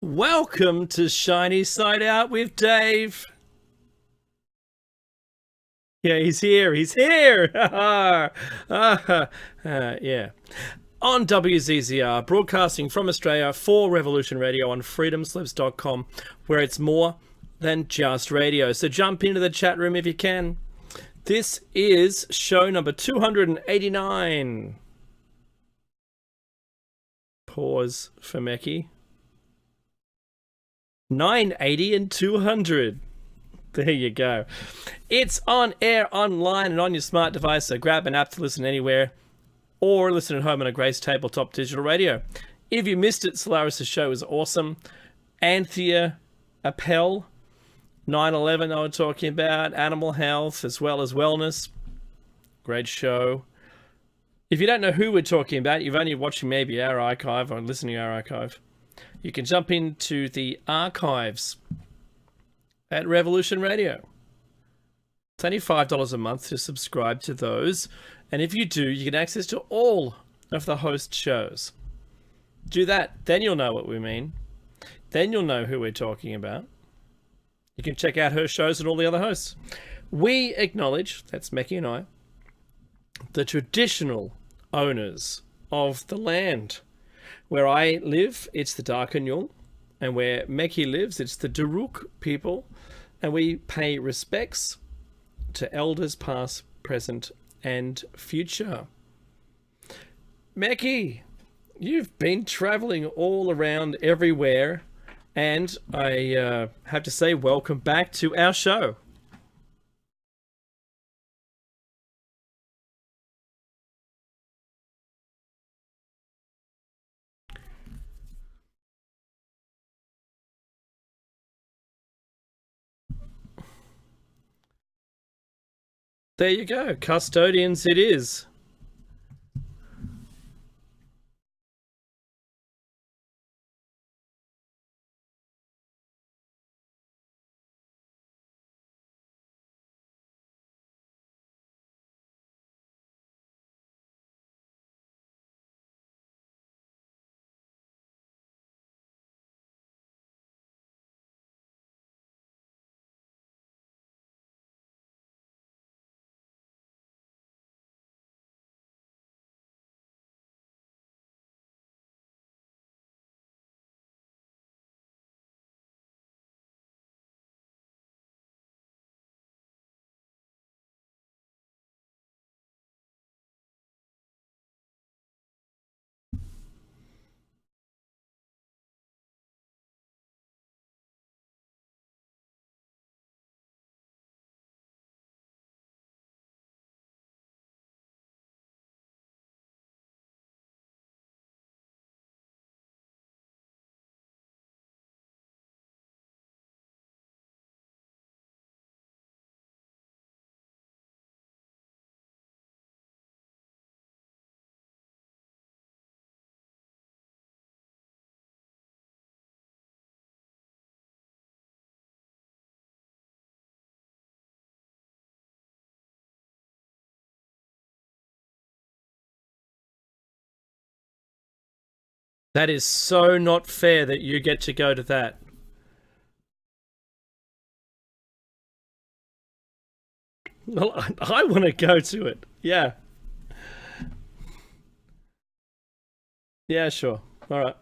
Welcome to Shiny Side Out with Dave. Yeah, he's here. He's here. Yeah. On WZZR, broadcasting from Australia for Revolution Radio on freedomslips.com, where it's more than just radio. So jump into the chat room if you can. This is show number 289. Pause for Meki. 980 and 200. There you go. It's on air, online, and on your smart device, so grab an app to listen anywhere or listen at home on a Grace Tabletop Digital Radio. If you missed it, Solaris' show is awesome. Anthea Appel, 9/11 I was talking about, animal health as well as wellness. Great show. If you don't know who we're talking about, you've only watching maybe our archive or listening to our archive, you can jump into the archives at Revolution Radio. It's only $5 a month to subscribe to those. And if you do, you get access to all of the host shows. Do that, then you'll know what we mean. Then you'll know who we're talking about. You can check out her shows and all the other hosts. We acknowledge, that's Meki and I, the traditional owners of the land. Where I live, it's the Darkanyul, and where Meki lives, it's the Daruk people, and we pay respects to elders past, present, and future. Meki, you've been traveling all around everywhere, and I have to say welcome back to our show. There you go. Custodians it is. That is so not fair that you get to go to that. Well, I want to go to it. Yeah. Yeah, sure. All right.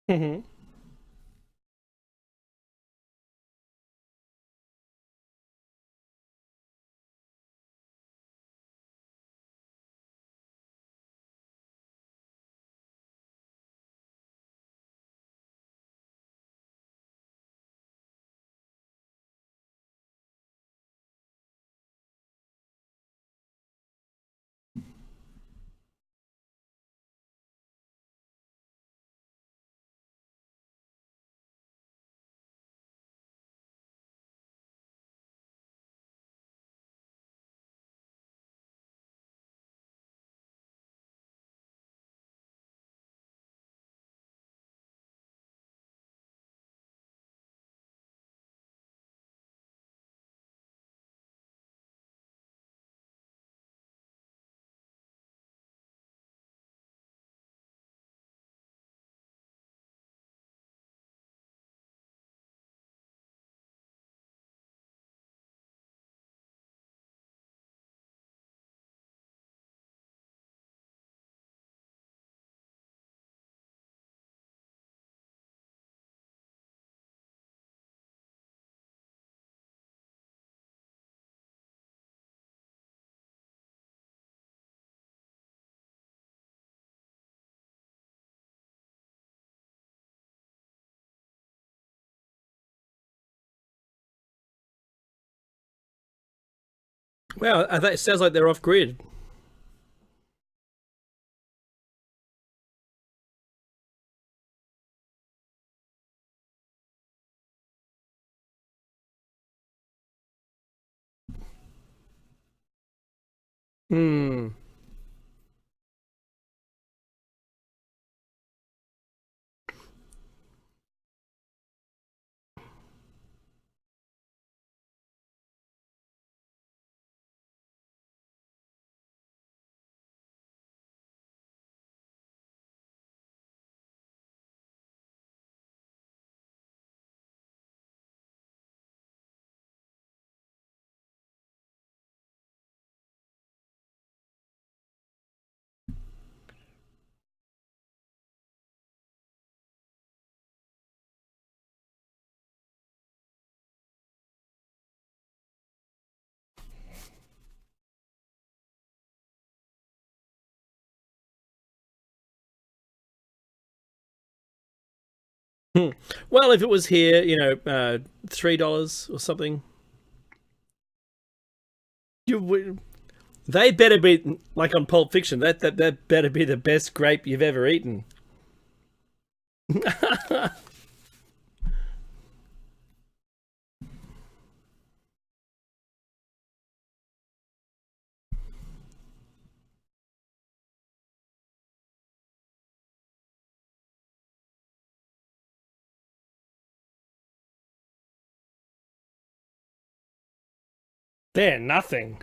Mhm. Wow, it sounds like they're off grid. Hmm. Hmm. Well, if it was here, $3 or something, they better be like on Pulp Fiction. That better be the best grape you've ever eaten. They're nothing.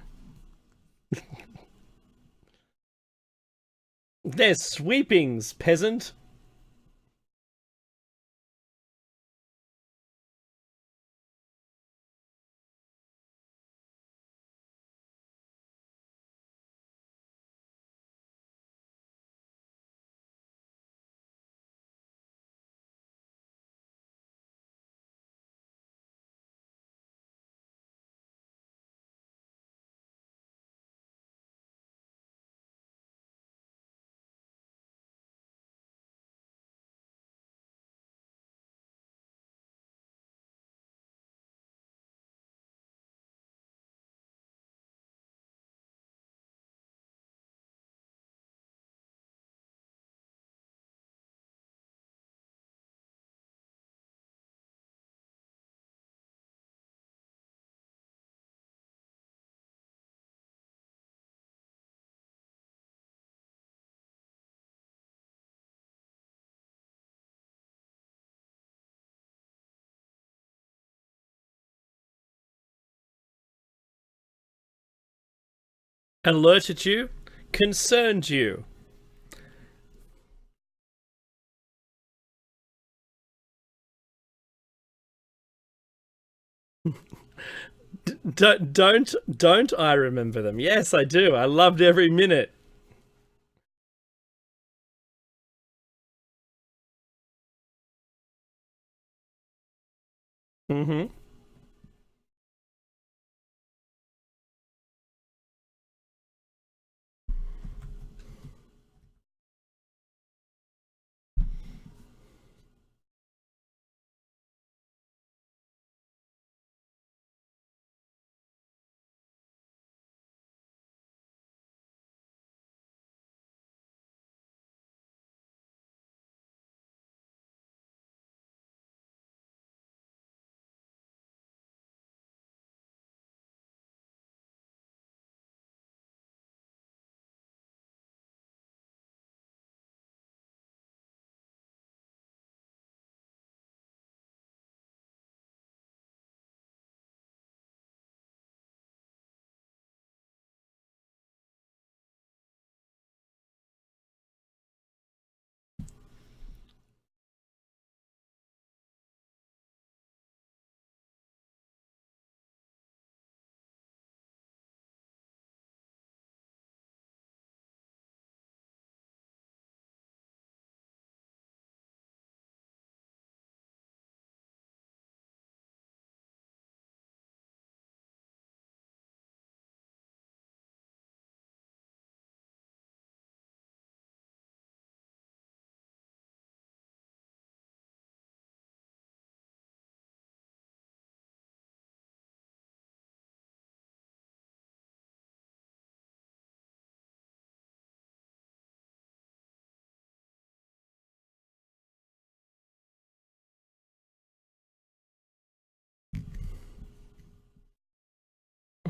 They're sweepings, peasant. Alerted you, concerned you. Don't I remember them? Yes, I do. I loved every minute. Mm-hmm.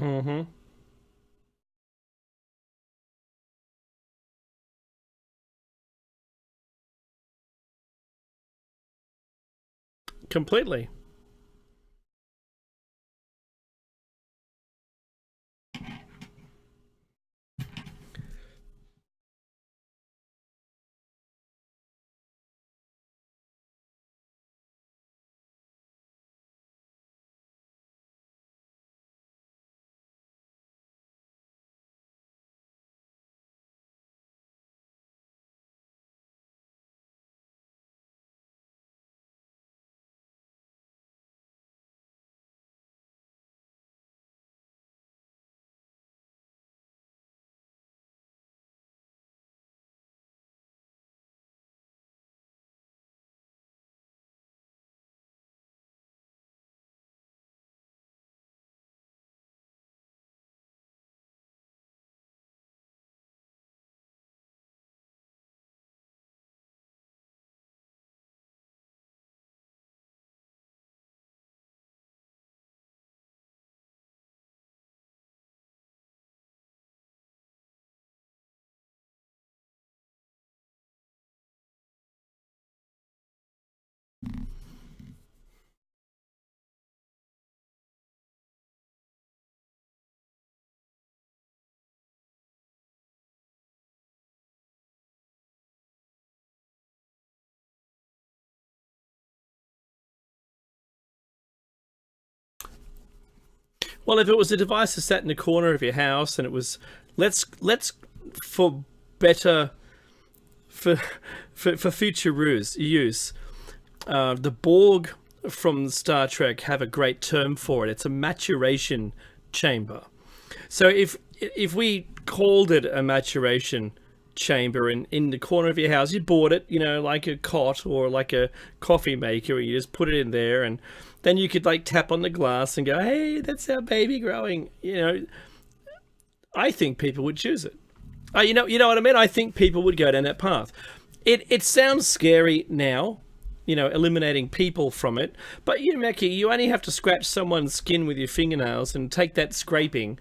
Mm-hmm. Completely. Well, if it was a device that sat in the corner of your house and it was, let's for better for for future use, the Borg from Star Trek have a great term for it. It's a maturation chamber. So if we called it a maturation chamber in the corner of your house, you bought it, like a cot or like a coffee maker, and you just put it in there, and then you could like tap on the glass and go, "Hey, that's our baby growing." I think people would choose it. You know what I mean. I think people would go down that path. It sounds scary now, eliminating people from it. But Mackie, you only have to scratch someone's skin with your fingernails and take that scraping,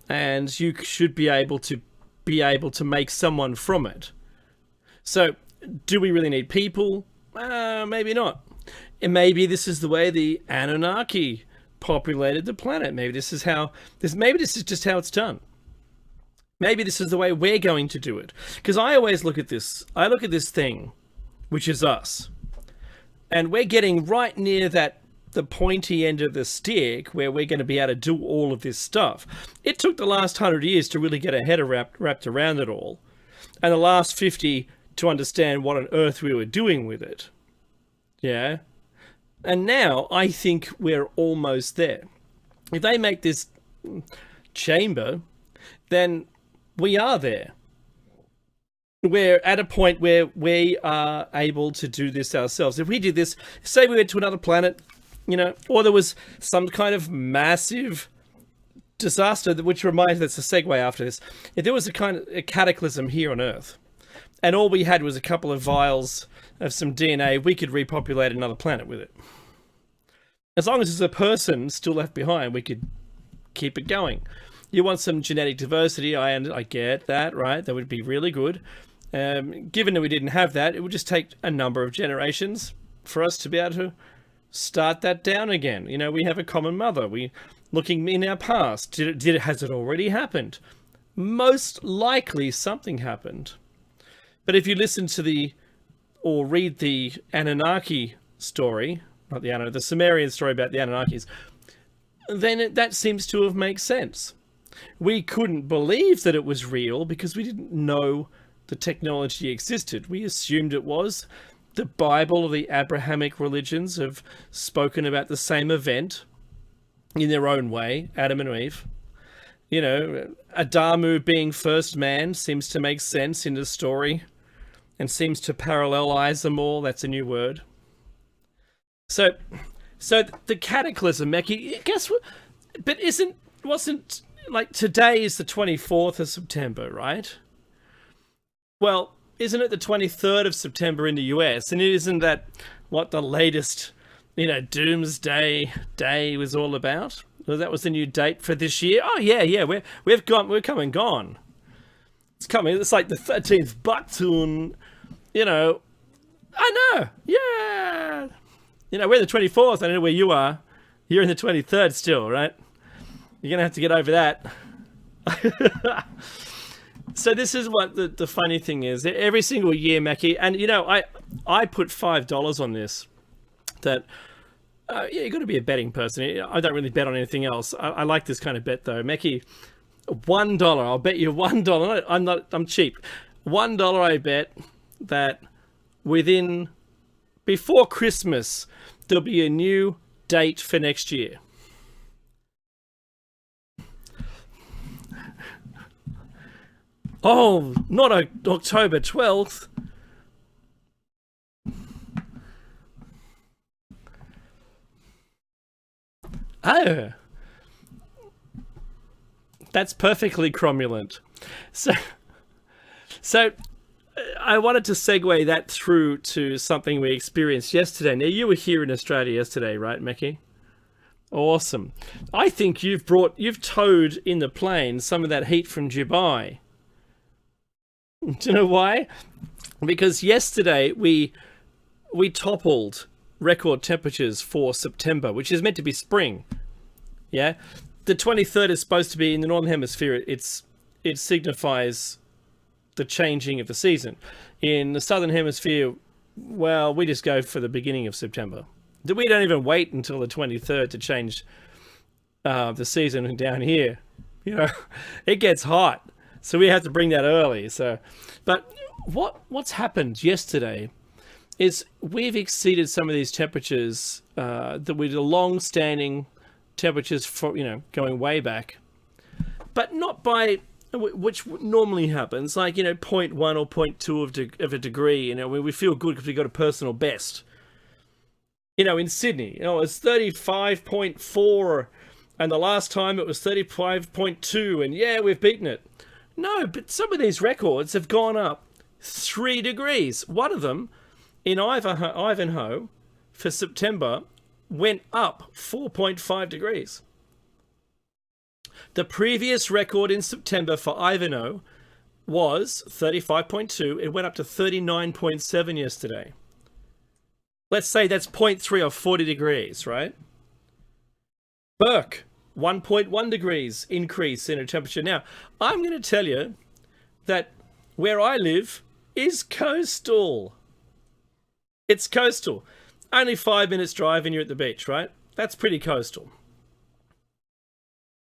and you should be able to make someone from it. So, do we really need people? Maybe not. And maybe this is the way the Anunnaki populated the planet. Maybe this is how this. Maybe this is just how it's done. Maybe this is the way we're going to do it. Because I always look at this. I look at this thing, which is us, and we're getting right near that the pointy end of the stick where we're going to be able to do all of this stuff. It took the last 100 years to really get a head wrapped around it all, and the last 50 to understand what on earth we were doing with it. Yeah. And now I think we're almost there. If they make this chamber, then we are there. We're at a point where we are able to do this ourselves. If we did this, say we went to another planet, or there was some kind of massive disaster, which reminds me, that's a segue after this. If there was a cataclysm here on Earth, and all we had was a couple of vials of some DNA, we could repopulate another planet with it. As long as there's a person still left behind, we could keep it going. You want some genetic diversity, I get that, right? That would be really good. Given that we didn't have that, it would just take a number of generations for us to be able to start that down again. We have a common mother. We looking in our past, has it already happened? Most likely something happened. But if you listen to or read the Anunnaki story, not the Sumerian story about the Anunnakis, then that seems to have made sense. We couldn't believe that it was real because we didn't know the technology existed. We assumed it was. The Bible or the Abrahamic religions have spoken about the same event in their own way, Adam and Eve. Adamu being first man seems to make sense in the story and seems to parallelize them all. That's a new word. So the cataclysm, Meki, guess what? But wasn't like today is the 24th of September, right? Well, isn't it the 23rd of September in the US? And isn't that what the latest, Doomsday Day was all about? Well, that was the new date for this year. Oh yeah, we're come and gone. It's coming. It's like the 13th Bucktune, I know. Yeah. We're the 24th. I don't know where you are. You're in the 23rd still, right? You're going to have to get over that. So this is what the funny thing is. Every single year, Mackie, and I put $5 on this. That, you got to be a betting person. I don't really bet on anything else. I like this kind of bet though. Mackie, $1. I'll bet you $1. I'm cheap. $1 I bet that before Christmas, there'll be a new date for next year. Oh, not October 12th. Oh. That's perfectly cromulent. So I wanted to segue that through to something we experienced yesterday. Now, you were here in Australia yesterday, right, Meki? Awesome. I think you've towed in the plane some of that heat from Dubai. Do you know why? Because yesterday we toppled record temperatures for September, which is meant to be spring. Yeah? The 23rd is supposed to be in the Northern Hemisphere. It signifies the changing of the season. In the Southern Hemisphere, well, we just go for the beginning of September. We don't even wait until the 23rd to change the season down here. It gets hot. So we have to bring that early. But what's happened yesterday is we've exceeded some of these temperatures that were the long-standing temperatures for going way back, but not by which normally happens, like 0.1 or 0.2 of a degree. We feel good because we got a personal best. In Sydney, it's 35.4, and the last time it was 35.2, and yeah, we've beaten it. No, but some of these records have gone up 3 degrees. One of them, in Ivanhoe, for September, went up 4.5 degrees. The previous record in September for Ivanhoe was 35.2. It went up to 39.7 yesterday. Let's say that's 0.3 or 40 degrees, right? Burke, 1.1 degrees increase in a temperature. Now, I'm going to tell you that where I live is coastal. It's coastal. Only 5 minutes drive and you're at the beach, right? That's pretty coastal.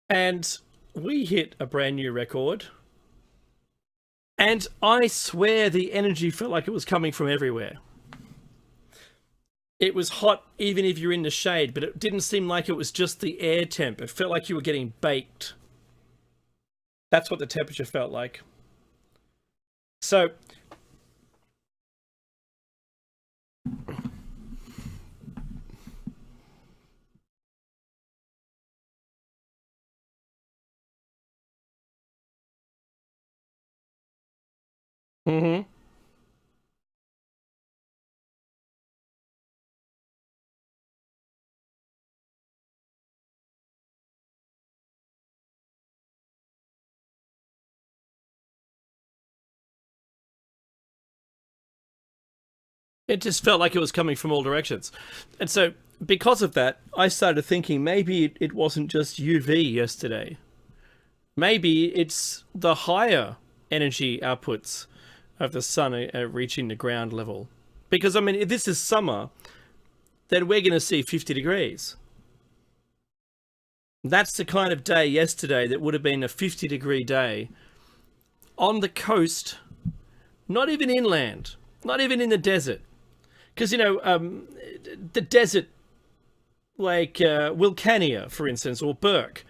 And we hit a brand new record. And I swear the energy felt like it was coming from everywhere. It was hot even if you're in the shade, but it didn't seem like it was just the air temp. It felt like you were getting baked. That's what the temperature felt like. So, mhm. It just felt like it was coming from all directions. And so, because of that, I started thinking maybe it wasn't just UV yesterday. Maybe it's the higher energy outputs of the sun reaching the ground level. Because, I mean, if this is summer, then we're going to see 50 degrees. That's the kind of day yesterday that would have been a 50-degree day on the coast, not even inland, not even in the desert. Because, the desert, like Wilcannia, for instance, or Burke,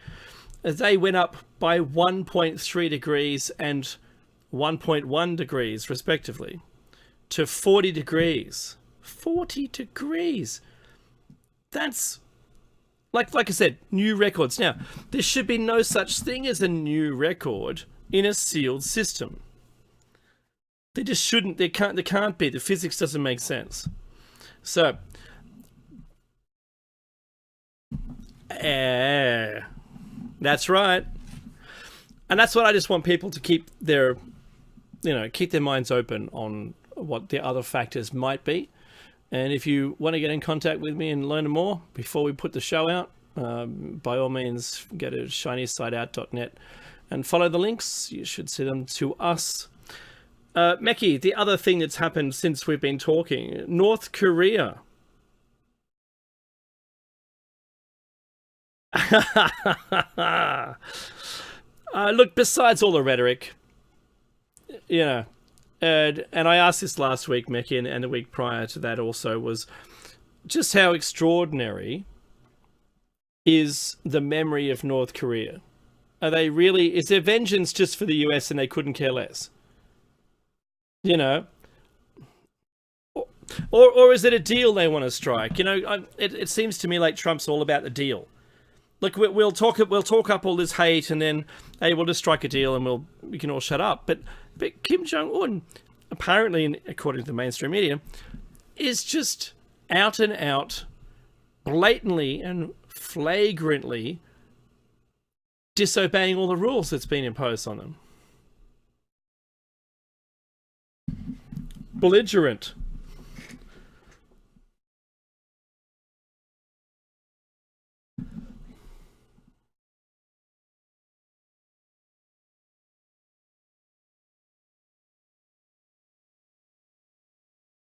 they went up by 1.3 degrees and 1.1 degrees, respectively, to 40 degrees. 40 degrees. That's, like I said, new records. Now, there should be no such thing as a new record in a sealed system. They just shouldn't. There can't be. The physics doesn't make sense. So, that's right. And that's what I just want people to keep keep their minds open on what the other factors might be. And if you want to get in contact with me and learn more before we put the show out, by all means, go to shinysideout.net and follow the links. You should see them to us. Meki, the other thing that's happened since we've been talking, North Korea. Look, besides all the rhetoric, and I asked this last week, Meki, and the week prior to that also, was just how extraordinary is the memory of North Korea? Are they really, is their vengeance just for the US and they couldn't care less? You know? Or is it a deal they want to strike? It seems to me like Trump's all about the deal. Look, we'll talk up all this hate, and then hey, we'll just strike a deal, and we can all shut up. But Kim Jong Un, apparently, according to the mainstream media, is just out and out, blatantly and flagrantly disobeying all the rules that's been imposed on them. Belligerent.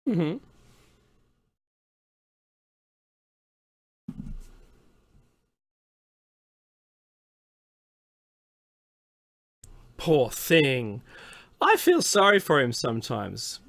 Mm-hmm. Poor thing. I feel sorry for him sometimes.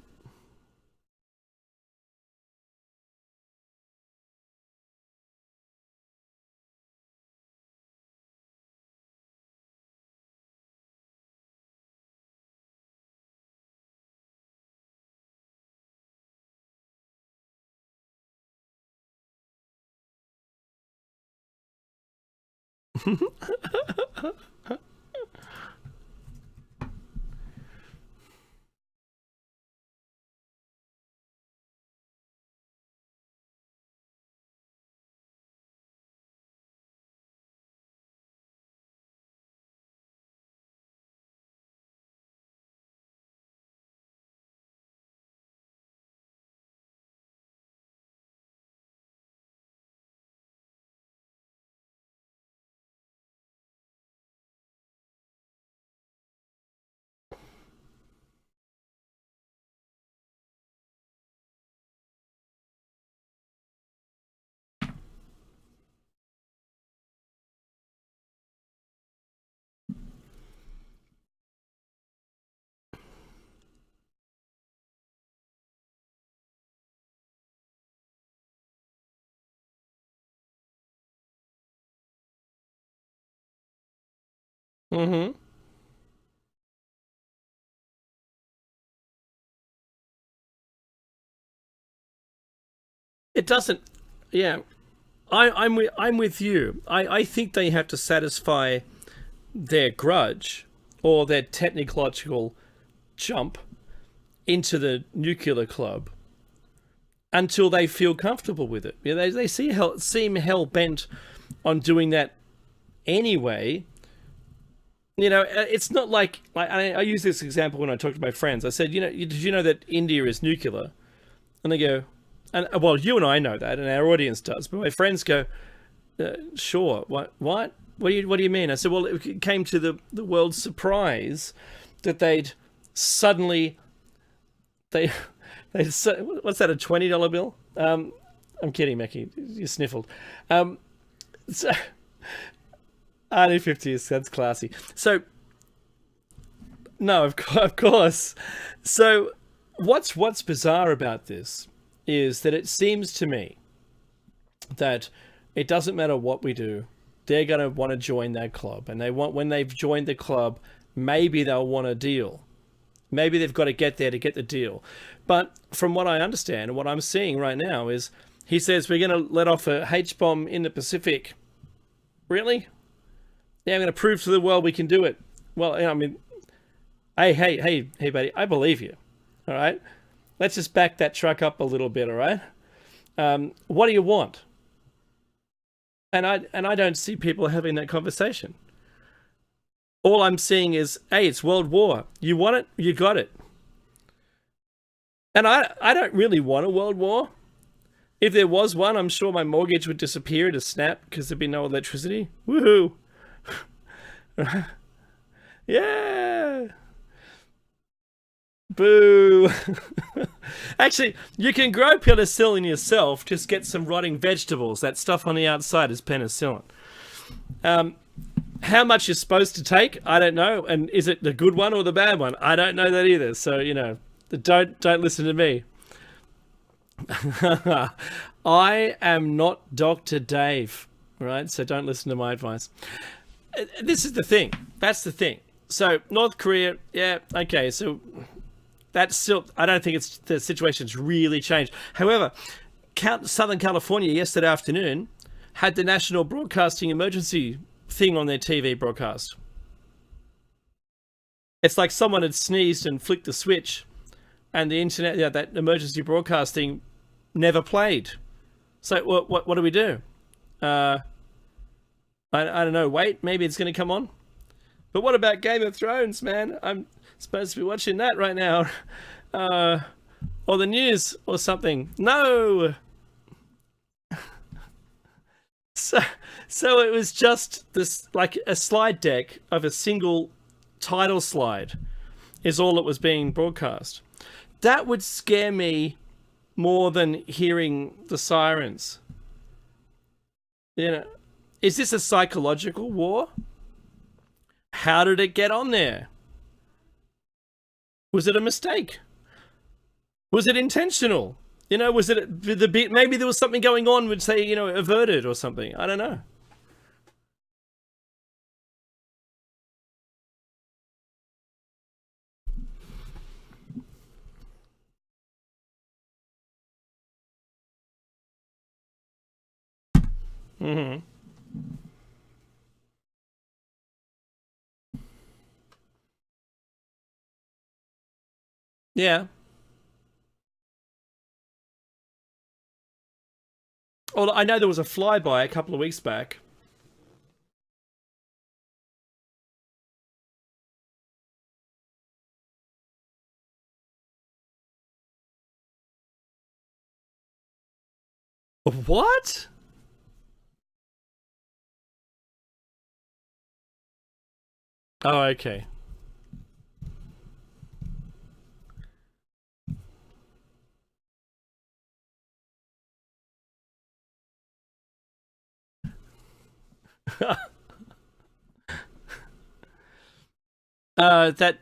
Mm-hmm. It doesn't. Yeah, I'm with you. I think they have to satisfy their grudge or their technological jump into the nuclear club until they feel comfortable with it. Yeah, they seem hell bent on doing that anyway. It's not like I use this example when I talk to my friends. I said, did you know that India is nuclear? And they go, and well, you and I know that, and our audience does, but my friends go, sure. What? What do you mean? I said, well, it came to the world's surprise that they'd suddenly they they what's that, a $20 bill? I'm kidding, Mackie. You sniffled. So, only 50s. That's classy. So no, of course. So what's bizarre about this is that it seems to me that it doesn't matter what we do, they're going to want to join that club, and when they've joined the club, maybe they'll want a deal. Maybe they've got to get there to get the deal. But from what I understand and what I'm seeing right now is he says we're going to let off a H bomb in the Pacific. Really? Yeah, I'm going to prove to the world we can do it. Well, I mean, hey, buddy, I believe you. All right? Let's just back that truck up a little bit, all right? What do you want? And I don't see people having that conversation. All I'm seeing is, hey, it's World War. You want it? You got it. And I don't really want a world war. If there was one, I'm sure my mortgage would disappear at a snap because there'd be no electricity. Woohoo! Yeah! Boo! Actually, you can grow penicillin yourself. Just get some rotting vegetables. That stuff on the outside is penicillin. How much you're supposed to take, I don't know. And is it the good one or the bad one? I don't know that either. So, don't listen to me. I am not Dr. Dave, right? So don't listen to my advice. This is the thing. That's the thing. So North Korea, yeah, okay. So that's still, I don't think the situation's really changed. However, Southern California yesterday afternoon had the National Broadcasting Emergency thing on their TV broadcast. It's like someone had sneezed and flicked the switch, and the internet, that emergency broadcasting never played. So what do we do? I don't know. Wait, maybe it's going to come on. But what about Game of Thrones, man? I'm supposed to be watching that right now, or the news or something. No. So it was just this, like a slide deck of a single title slide is all that was being broadcast. That would scare me more than hearing the sirens. Is this a psychological war? How did it get on there? Was it a mistake? Was it intentional? Was it the bit? Maybe there was something going on which they, averted or something. I don't know. Mm-hmm. Yeah. Well, I know there was a flyby a couple of weeks back. What? Oh, okay.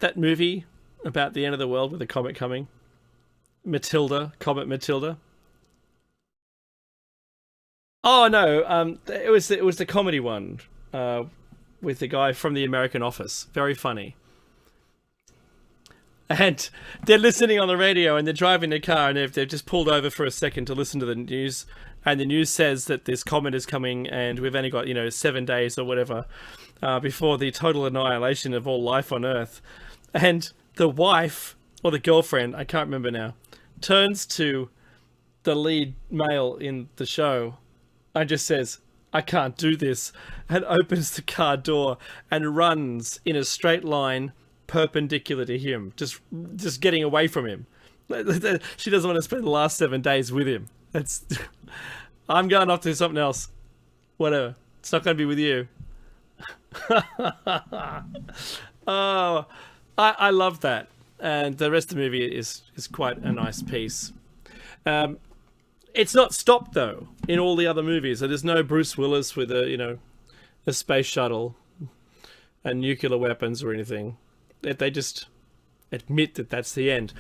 That movie about the end of the world with the comet coming, Comet Matilda. Oh no, it was the comedy one. with the guy from the American Office. Very funny. And they're listening on the radio and they're driving their car and they've just pulled over for a second to listen to the news. And the news says that this comet is coming and we've only got, 7 days or whatever before the total annihilation of all life on Earth. And the wife, or the girlfriend, I can't remember now, turns to the lead male in the show and just says, "I can't do this," and opens the car door and runs in a straight line perpendicular to him, just getting away from him. She doesn't want to spend the last 7 days with him. I'm going off to something else. Whatever. It's not going to be with you. Oh, I love that. And the rest of the movie is quite a nice piece. It's not stopped though in all the other movies. So there's no Bruce Willis with a space shuttle and nuclear weapons or anything. They just admit that that's the end.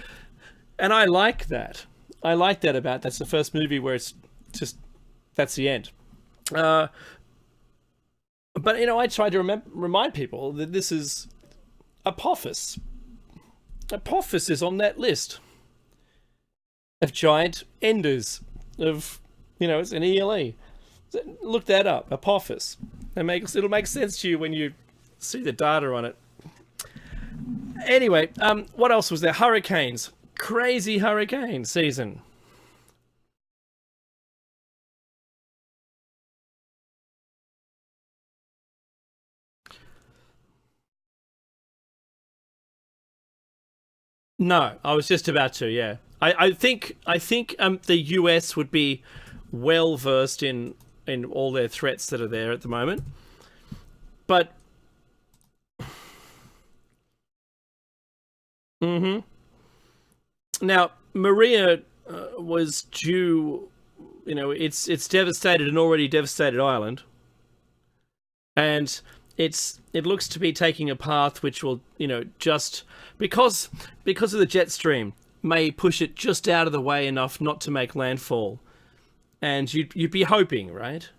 And I like that. I like that about that's the first movie where it's just that's the end. But I try to remind people that this is Apophis. Apophis is on that list of giant enders of it's an ELE. Look that up, Apophis. It'll make sense to you when you see the data on it. Anyway, what else was there? Hurricanes. Crazy hurricane season. No, I was just about to, yeah. I think the US would be well versed in all their threats that are there at the moment. But now Maria was due, it's devastated an already devastated island. And it looks to be taking a path which will, just because of the jet stream, may push it just out of the way enough not to make landfall. And you'd be hoping, right?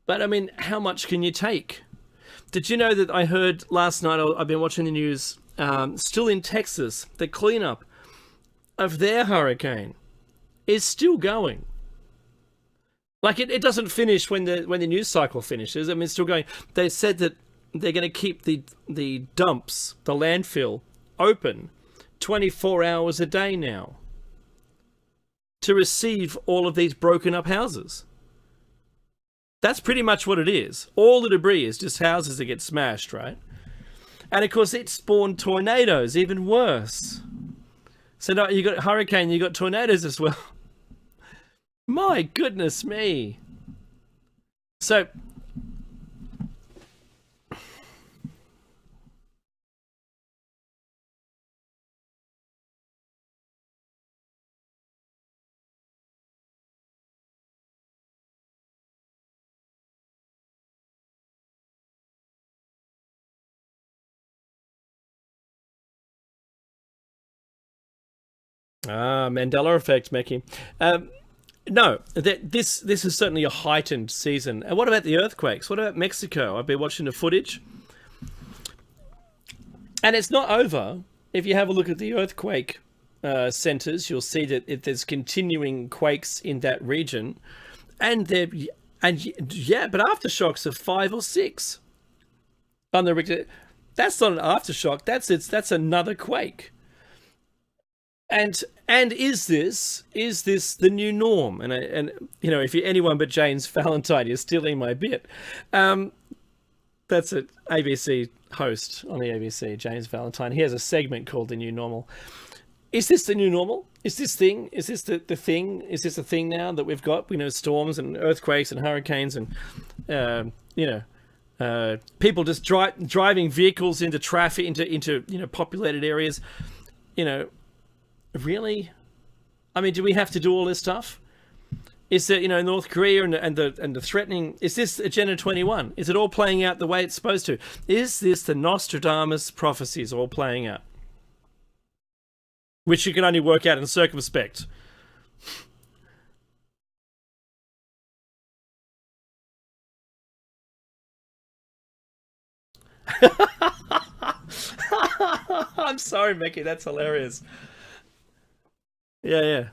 But I mean, how much can you take? Did you know that I heard last night, I've been watching the news, still in Texas, the cleanup of their hurricane is still going. Like it doesn't finish when the news cycle finishes. I mean, it's still going. They said that they're going to keep the dumps, the landfill, open 24 hours a day now to receive all of these broken up houses. That's pretty much what it is. All the debris is just houses that get smashed, right? And of course, it spawned tornadoes, even worse. So now you got hurricane, you got tornadoes as well. My goodness me. So Mandela effect, Mickey. No, this is certainly a heightened season. And what about the earthquakes? What about Mexico? I've been watching the footage. And it's not over. If you have a look at the earthquake centers, you'll see that there's continuing quakes in that region. And but aftershocks of 5 or 6 on the Richter. That's not an aftershock. That's another quake. And is this the new norm? And if you're anyone but James Valentine, you're stealing my bit. That's an ABC host on the ABC, James Valentine. He has a segment called The New Normal. Is this the new normal? Is this the thing? Is this a thing now that we've got? Storms and earthquakes and hurricanes and people just driving vehicles into traffic into populated areas. Really? I mean, do we have to do all this stuff? Is that North Korea and the threatening? Is this Agenda 21? Is it all playing out the way it's supposed to? Is this the Nostradamus prophecies all playing out, which you can only work out in circumspect? I'm sorry, Mickey. That's hilarious. Yeah, yeah.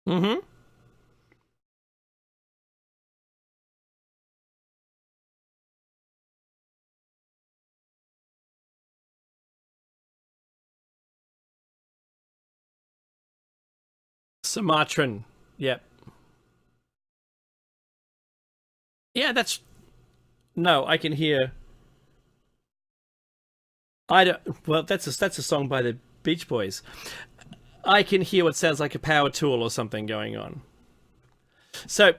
Mm-hmm. Sumatran. Yep. Yeah, that's no. I can hear. I don't. Well, that's a song by the Beach Boys. I can hear what sounds like a power tool or something going on. So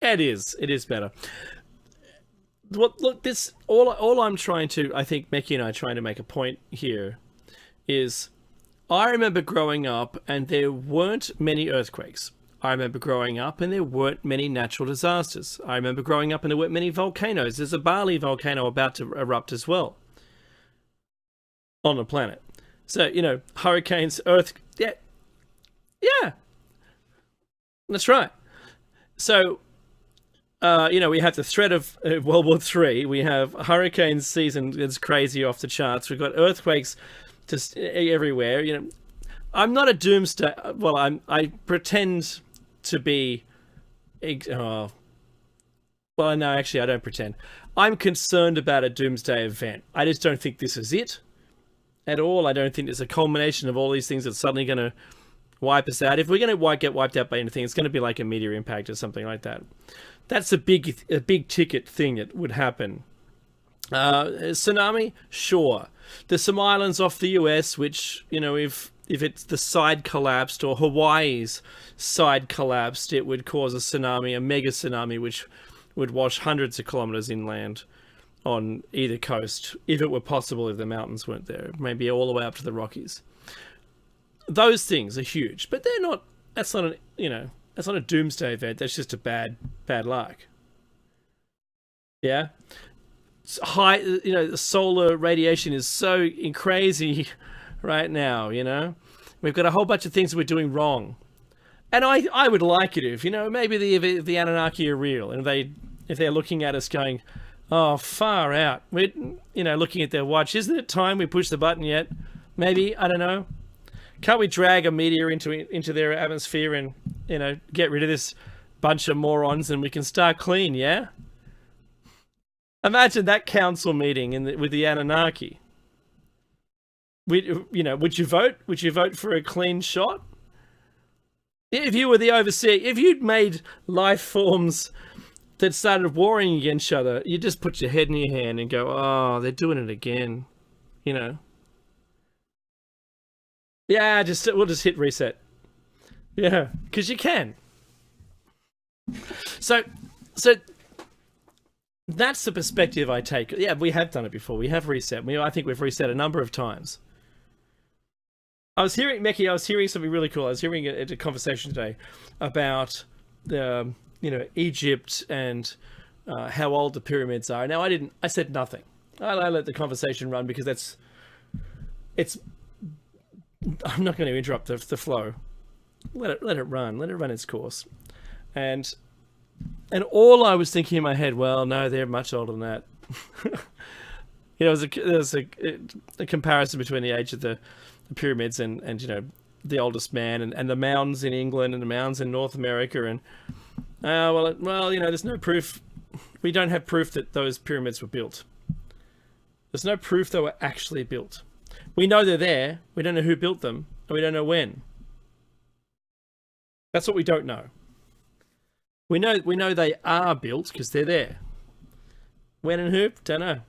it is. It is better. Well, look, this all I'm trying to. I think Mickey and I are trying to make a point here is I remember growing up and there weren't many earthquakes. I remember growing up and there weren't many natural disasters. I remember growing up and there weren't many volcanoes. There's a Bali volcano about to erupt as well on the planet. So, hurricanes, yeah, yeah, that's right. So, we have the threat of World War Three. We have hurricane season that's crazy off the charts. We've got earthquakes just everywhere. I'm not a doomsday. Well, I pretend to be. Oh, well, no, actually, I don't pretend. I'm concerned about a doomsday event. I just don't think this is it at all. I don't think it's a culmination of all these things that's suddenly going to wipe us out. If we're going to get wiped out by anything, it's going to be like a meteor impact or something like that. That's a big ticket thing that would happen. Tsunami, sure. There's some islands off the US which, if it's the side collapsed or Hawaii's side collapsed, it would cause a tsunami, a mega tsunami, which would wash hundreds of kilometers inland on either coast, if it were possible, if the mountains weren't there, maybe all the way up to the Rockies. Those things are huge, but they're not. That's not a doomsday event. That's just a bad luck. Yeah, high. The solar radiation is so crazy right now. We've got a whole bunch of things that we're doing wrong, and I would like it if maybe the Anunnaki are real and if they're looking at us going, oh, far out. We're looking at their watch. Isn't it time we push the button yet? Maybe, I don't know. Can't we drag a meteor into their atmosphere and get rid of this bunch of morons and we can start clean? Yeah. Imagine that council meeting with the Anunnaki. Would you vote? Would you vote for a clean shot? If you were the overseer, if you'd made life forms that started warring against each other, you just put your head in your hand and go, "Oh, they're doing it again," you know. Yeah, we'll just hit reset. Yeah, because you can. So, so that's the perspective I take. Yeah, we have done it before. We have reset. I think we've reset a number of times. I was hearing Meki. I was hearing something really cool. I was hearing a conversation today about the Egypt and how old the pyramids are. Now, I didn't. I said nothing. I let the conversation run because it's. I'm not going to interrupt the flow. Let it run. Let it run its course. And all I was thinking in my head, well, no, they're much older than that. There was a comparison between the age of the pyramids and the oldest man and the mounds in England and the mounds in North America and there's no proof. We don't have proof that those pyramids were built. There's no proof they were actually built. We know they're there. We don't know who built them, and we don't know when. That's what we don't know. We know they are built because they're there. When and who? Don't know.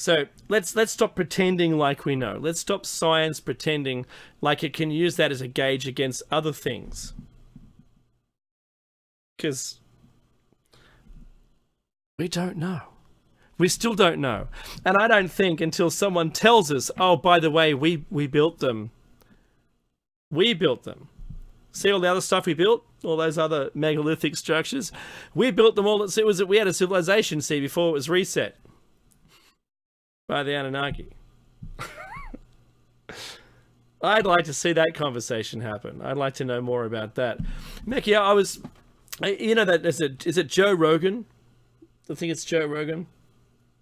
So let's stop pretending like we know. Let's stop science pretending like it can use that as a gauge against other things. Because we don't know. We still don't know. And I don't think until someone tells us, oh, by the way, we built them. We built them. See all the other stuff we built? All those other megalithic structures? We built them all. We had a civilization, see, before it was reset by the Anunnaki. I'd like to see that conversation happen. I'd like to know more about that. Meki, you know that, is it Joe Rogan? I think it's Joe Rogan.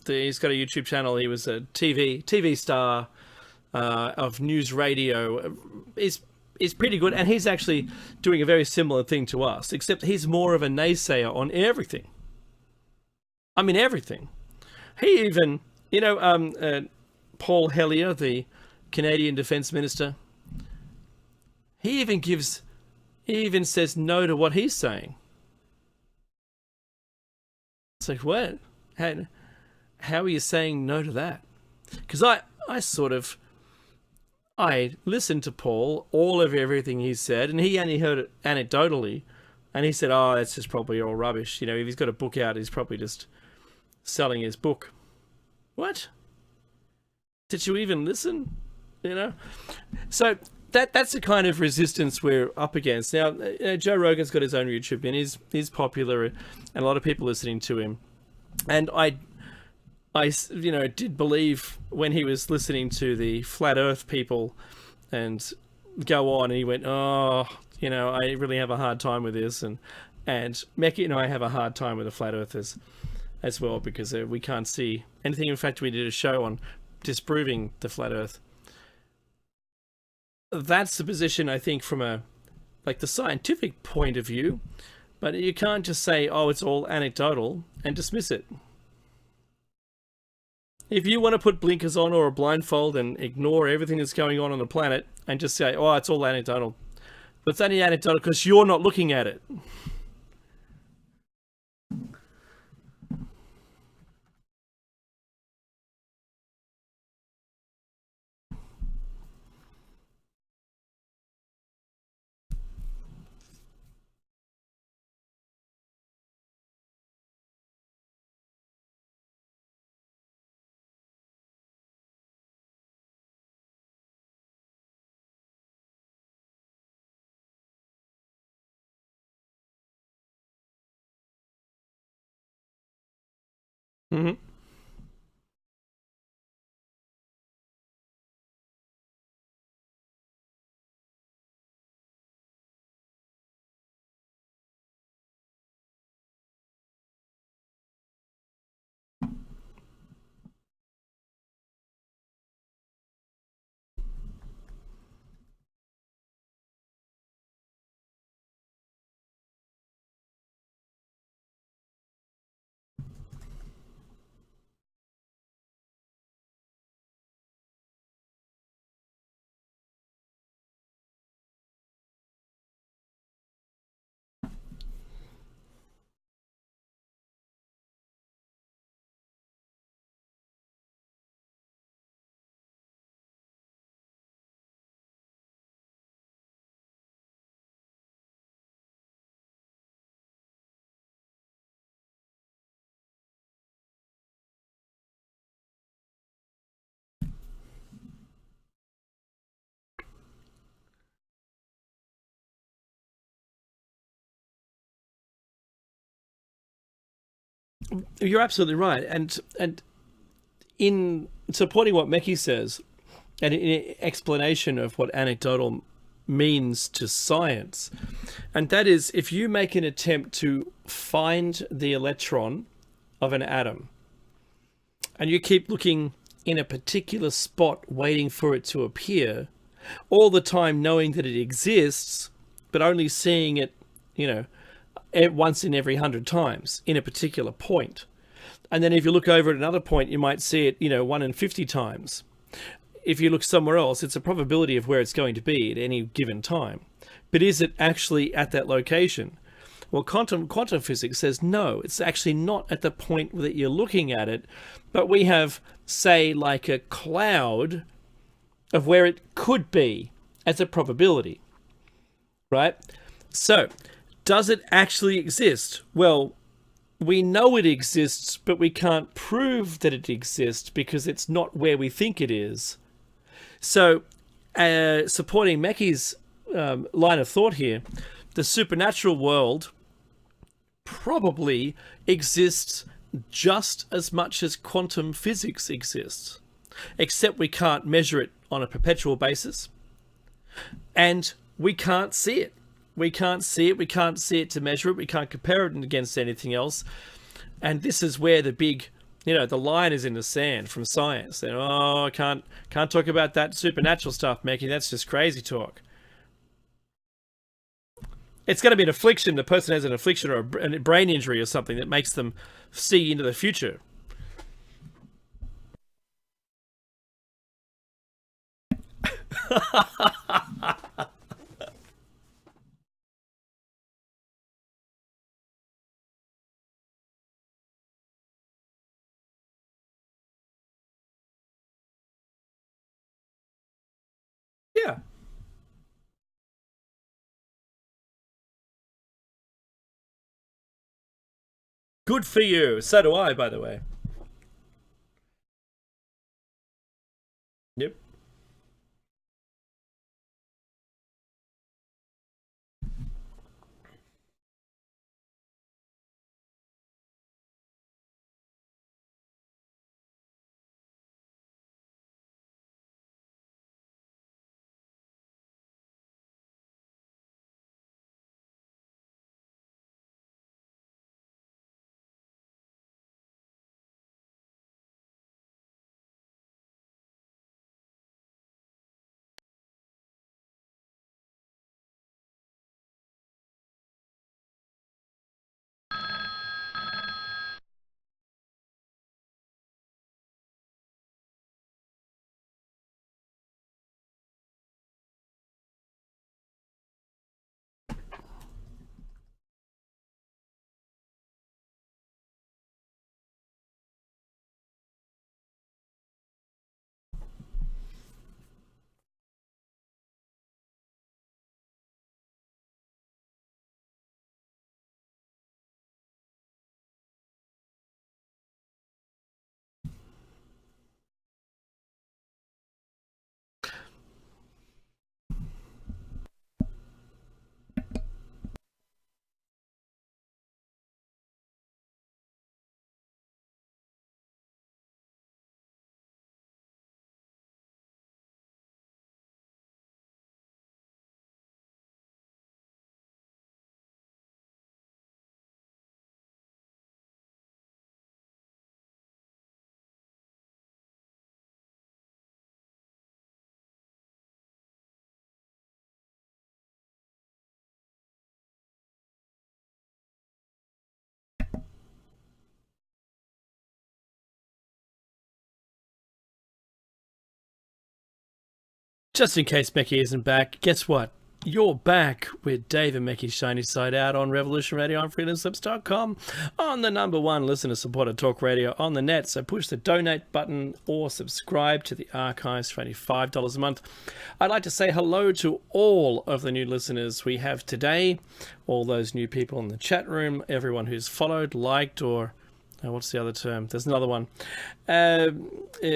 He's got a YouTube channel. He was a TV star of news radio. He's pretty good, and he's actually doing a very similar thing to us, except he's more of a naysayer on everything. I mean, everything. He even, Paul Hellyer, the Canadian Defence Minister, he even says no to what he's saying. It's like, what? How are you saying no to that? Because I listened to Paul, all of everything he said, and he only heard it anecdotally, and he said, oh, that's just probably all rubbish. If he's got a book out, he's probably just selling his book. What? Did you even listen? So that's the kind of resistance we're up against. Now, Joe Rogan's got his own YouTube, and he's popular, and a lot of people listening to him. And I did believe when he was listening to the flat Earth people and go on, and he went, oh, I really have a hard time with this, and Meki and I have a hard time with the flat Earthers as well, because we can't see anything. In fact, we did a show on disproving the flat Earth. That's the position, I think, from the scientific point of view, but you can't just say, oh, it's all anecdotal and dismiss it. If you want to put blinkers on or a blindfold and ignore everything that's going on the planet and just say, oh, it's all anecdotal, but it's only anecdotal because you're not looking at it. Mm-hmm. You're absolutely right, and in supporting what Meki says, and in explanation of what anecdotal means to science, and that is, if you make an attempt to find the electron of an atom, and you keep looking in a particular spot waiting for it to appear, all the time knowing that it exists, but only seeing it, once in every 100 times in a particular point. And then if you look over at another point, you might see it, 1 in 50 times. If you look somewhere else, it's a probability of where it's going to be at any given time. But is it actually at that location? Well, quantum physics says no, it's actually not at the point that you're looking at it, but we have, say, like a cloud of where it could be as a probability, right? So, does it actually exist? Well, we know it exists, but we can't prove that it exists because it's not where we think it is. So, supporting Meki's line of thought here, the supernatural world probably exists just as much as quantum physics exists, except we can't measure it on a perpetual basis, and we can't see it. We can't see it. We can't see it to measure it. We can't compare it against anything else. And this is where the big, the line is in the sand from science. And I can't talk about that supernatural stuff, Meki. That's just crazy talk. It's going to be an affliction. The person has an affliction or a brain injury or something that makes them see into the future. Yeah. Good for you. So do I, by the way. Yep. Just in case Meki isn't back, guess what? You're back with Dave and Meki's Shiny Side Out on Revolution Radio on freedomslips.com, on the #1 listener supported talk radio on the net. So push the donate button or subscribe to the archives for $25 a month. I'd like to say hello to all of the new listeners we have today, all those new people in the chat room, everyone who's followed, liked, or what's the other term? There's another one.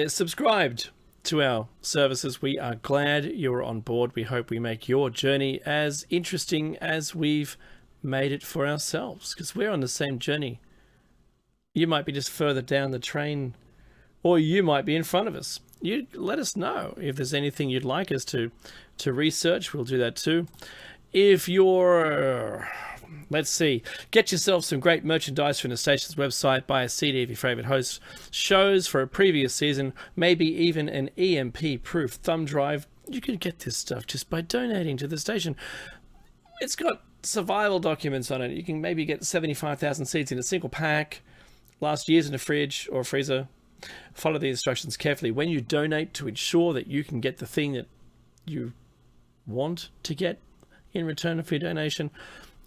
Subscribed to our services. We are glad you're on board. We hope we make your journey as interesting as we've made it for ourselves, because we're on the same journey. You might be just further down the train, or you might be in front of us. You let us know if there's anything you'd like us to research. We'll do that too. If you're let's see, get yourself some great merchandise from the station's website. Buy a CD of your favorite host shows for a previous season, maybe even an EMP-proof thumb drive. You can get this stuff just by donating to the station. It's got survival documents on it. You can maybe get 75,000 seeds in a single pack, last years in a fridge or a freezer. Follow the instructions carefully when you donate to ensure that you can get the thing that you want to get in return for your donation.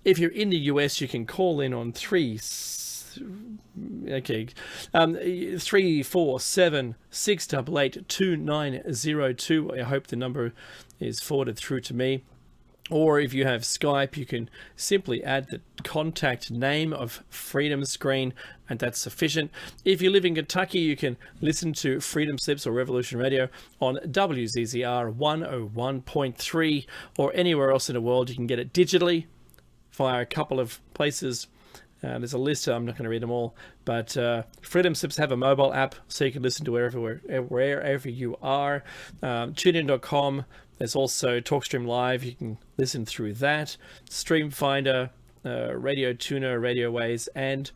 If you're in the US, you can call in on 347-688-2902. I hope the number is forwarded through to me. Or if you have Skype, you can simply add the contact name of Freedom Screen, and that's sufficient. If you live in Kentucky, you can listen to Freedom Slips or Revolution Radio on WZZR 101.3, or anywhere else in the world. You can get it digitally via a couple of places. There's a list, I'm not going to read them all, but Freedom Slips have a mobile app, so you can listen to wherever you are. TuneIn.com. There's also TalkStream Live. You can listen through that. Stream Finder, Radio Tuner, Radio Ways, and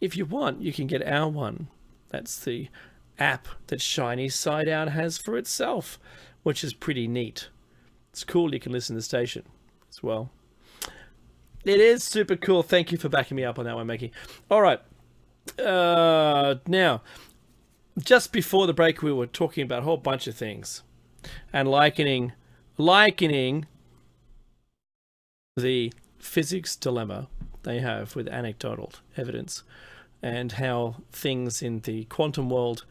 if you want, you can get our one. That's the app that Shiny Side Out has for itself, which is pretty neat. It's cool. You can listen to the station as well. It is super cool. Thank you for backing me up on that one, Mackie. All right. Now, just before the break, we were talking about a whole bunch of things and likening the physics dilemma they have with anecdotal evidence and how things in the quantum world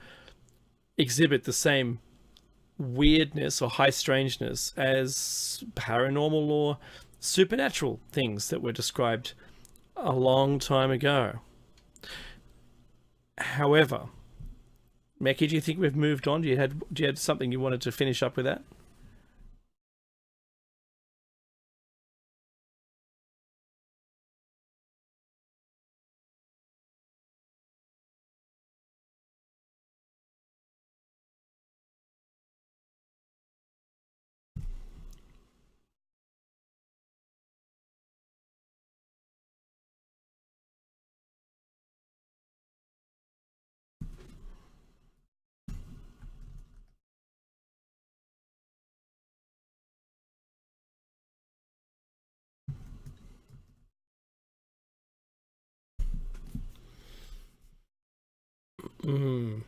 exhibit the same weirdness or high strangeness as paranormal or supernatural things that were described a long time ago. However, Mackie, do you think we've moved on? Do you have something you wanted to finish up with that? Mm.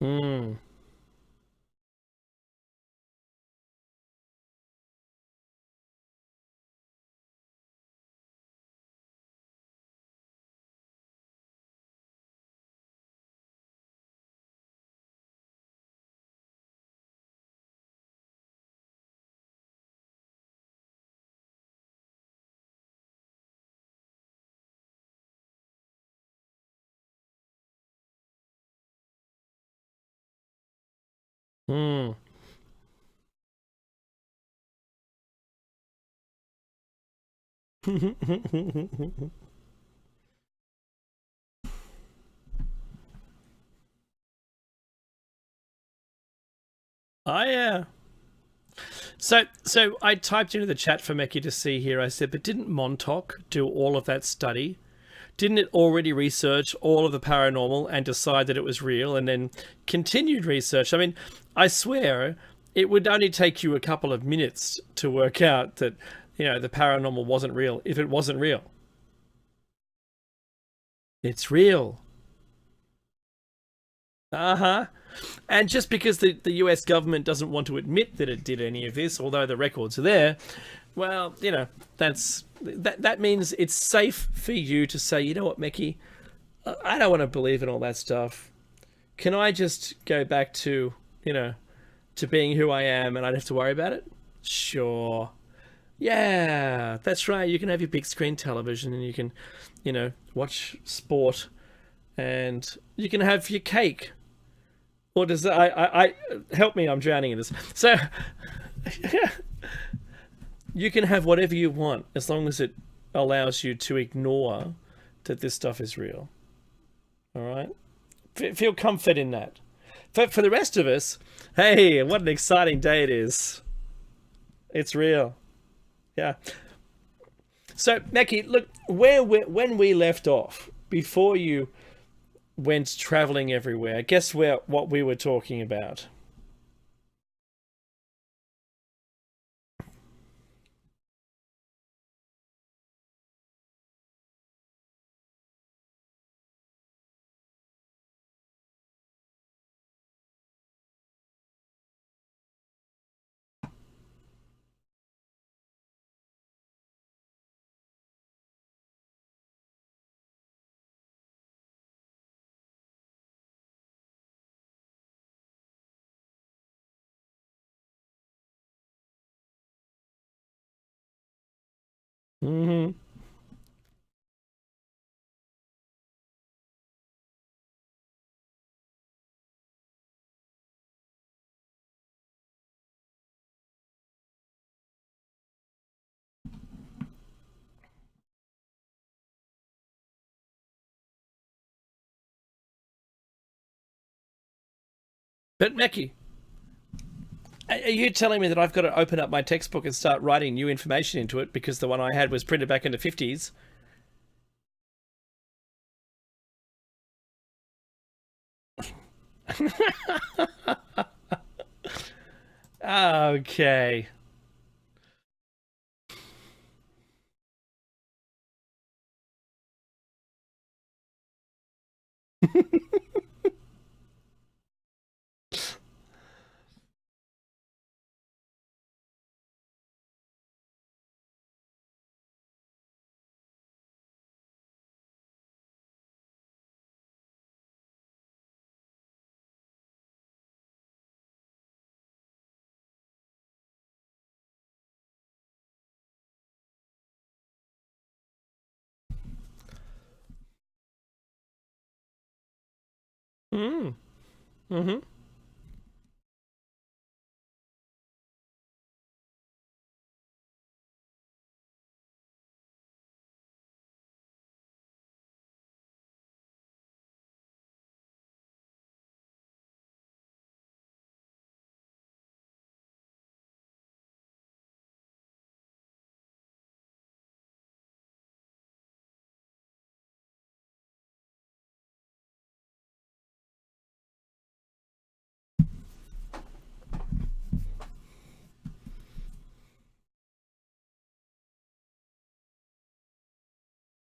Mm. Mm. Oh yeah. So I typed into the chat for Meki to see here. I said, but didn't Montauk do all of that study? Didn't it already research all of the paranormal and decide that it was real and then continued research? I mean, I swear it would only take you a couple of minutes to work out that, the paranormal wasn't real if it wasn't real. It's real. Uh-huh. And just because the US government doesn't want to admit that it did any of this, although the records are there, well, that means it's safe for you to say, you know what, Meki, I don't want to believe in all that stuff. Can I just go back to, to being who I am and I don't have to worry about it? Sure. Yeah, that's right. You can have your big screen television and you can, watch sport and you can have your cake. Or does I help me? I'm drowning in this. So you can have whatever you want as long as it allows you to ignore that this stuff is real. All right, feel comfort in that. For the rest of us, hey, what an exciting day it is! It's real. Yeah. So, Mackie, look, when we left off before you went traveling everywhere, guess what we were talking about? Hmm. But Mackie, are you telling me that I've got to open up my textbook and start writing new information into it because the one I had was printed back in the 50s? Okay. Mm. Mm-hmm.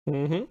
'Mm-hmm.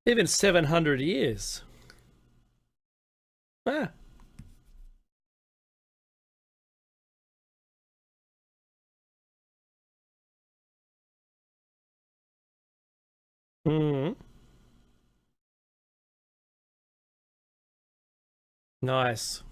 Even 700 years. Ah. Mm. Nice.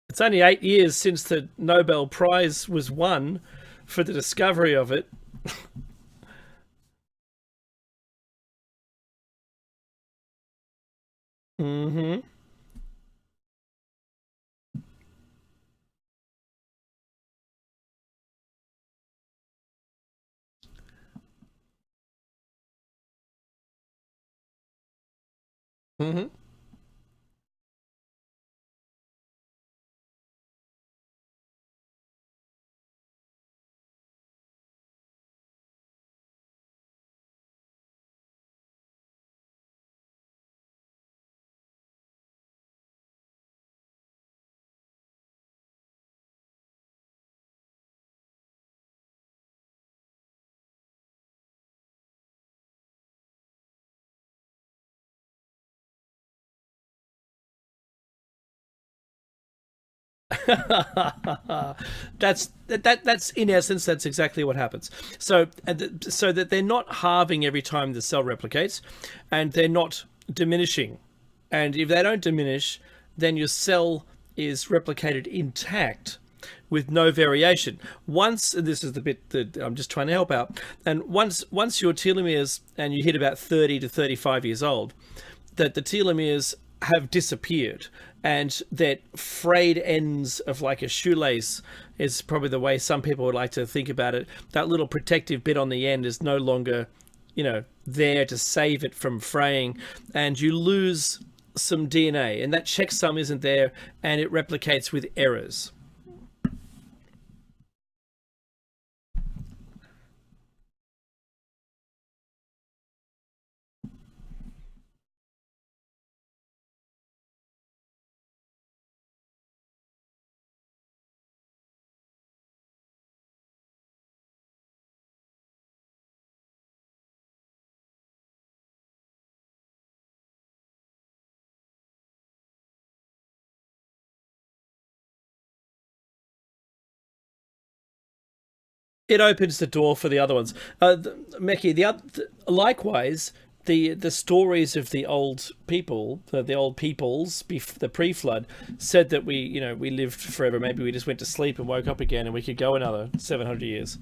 It's only 8 years since the Nobel Prize was won for the discovery of it. Mm-hmm. Mm-hmm. That's in essence that's exactly what happens. So so that they're not halving every time the cell replicates, and they're not diminishing. And if they don't diminish, then your cell is replicated intact with no variation. Once this is the bit that I'm just trying to help out, and once your telomeres and you hit about 30 to 35 years old, that the telomeres have disappeared and that frayed ends of like a shoelace is probably the way some people would like to think about it. That little protective bit on the end is no longer, you know, there to save it from fraying, and you lose some DNA, and that checksum isn't there, and it replicates with errors. It opens the door for the other ones. Meki, likewise, the stories of the old people, the old peoples, the pre-flood, said that we lived forever. Maybe we just went to sleep and woke up again, and we could go another 700 years.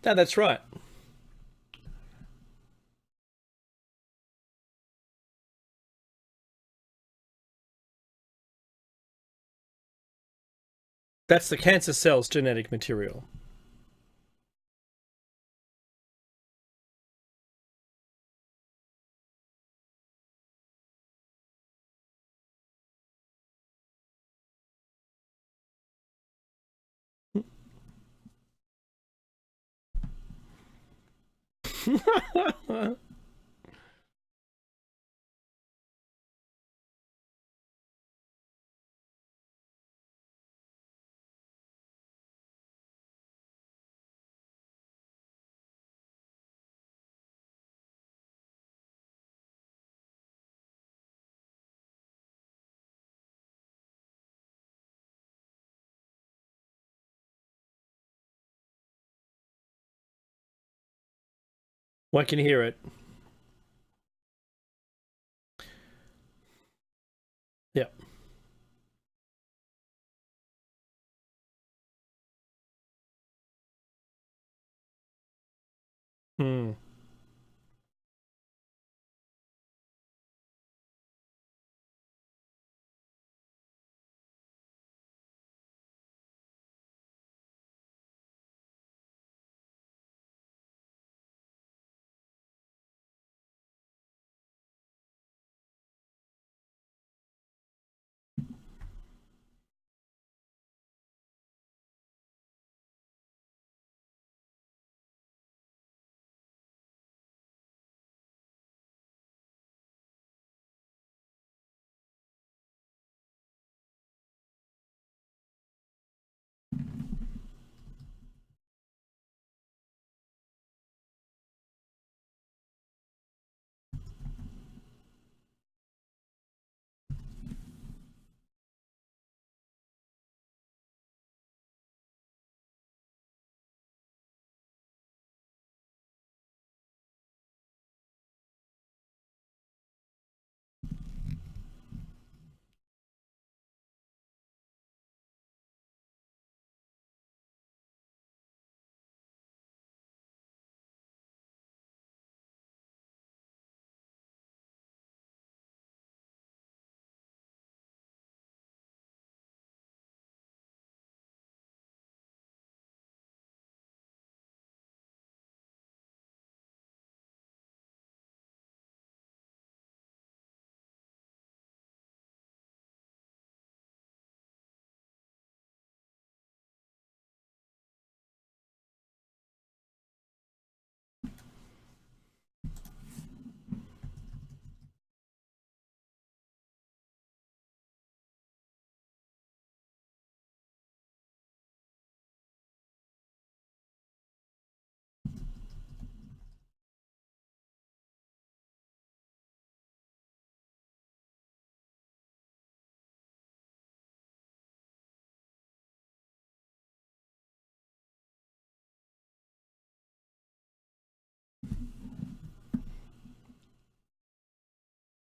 No, that's right. That's the cancer cell's genetic material. One can hear it. Yeah. Hmm.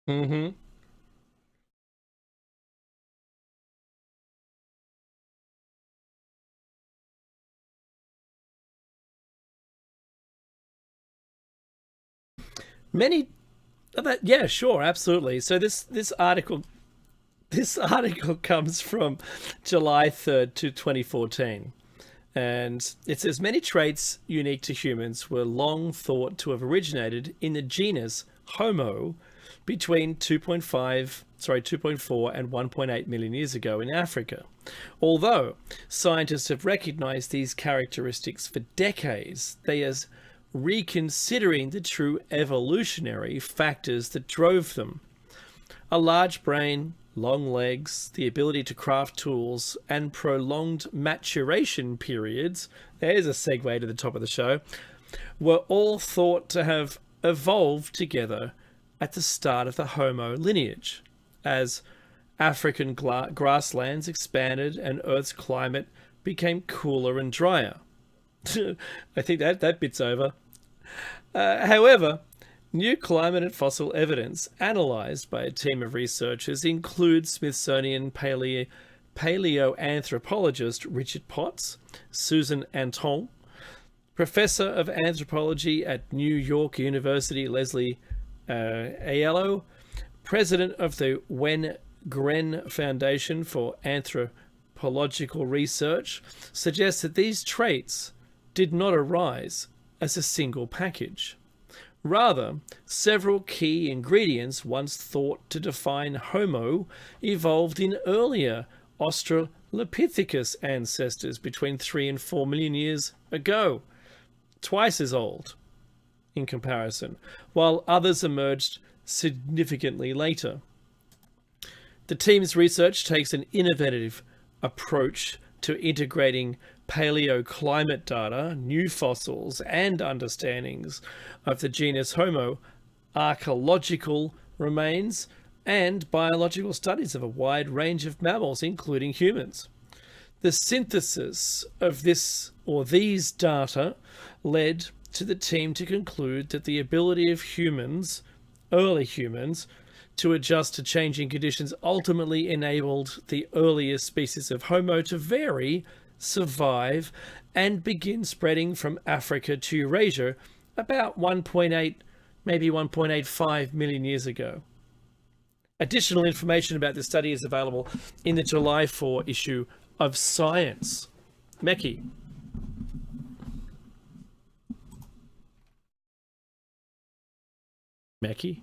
Mm-hmm. Many yeah, sure, absolutely. So this article comes from July 3rd to 2014. And it says many traits unique to humans were long thought to have originated in the genus Homo between 2.4 and 1.8 million years ago in Africa. Although scientists have recognized these characteristics for decades, they are reconsidering the true evolutionary factors that drove them. A large brain, long legs, the ability to craft tools, and prolonged maturation periods, there's a segue to the top of the show, were all thought to have evolved together at the start of the Homo lineage. As African grasslands expanded and Earth's climate became cooler and drier. I think that bit's over. However, new climate and fossil evidence analysed by a team of researchers include Smithsonian paleoanthropologist Richard Potts, Susan Anton, Professor of Anthropology at New York University Leslie Aiello, President of the Wen Gren Foundation for Anthropological Research, suggests that these traits did not arise as a single package. Rather, several key ingredients once thought to define Homo evolved in earlier Australopithecus ancestors between 3 and 4 million years ago, twice as old in comparison, while others emerged significantly later. The team's research takes an innovative approach to integrating paleoclimate data, new fossils, and understandings of the genus Homo, archaeological remains, and biological studies of a wide range of mammals, including humans. The synthesis of these data led to the team to conclude that the ability of humans, early humans, to adjust to changing conditions ultimately enabled the earliest species of Homo to vary, survive, and begin spreading from Africa to Eurasia about 1.8, maybe 1.85 million years ago. Additional information about this study is available in the July 4 issue of Science. Meki. Meki?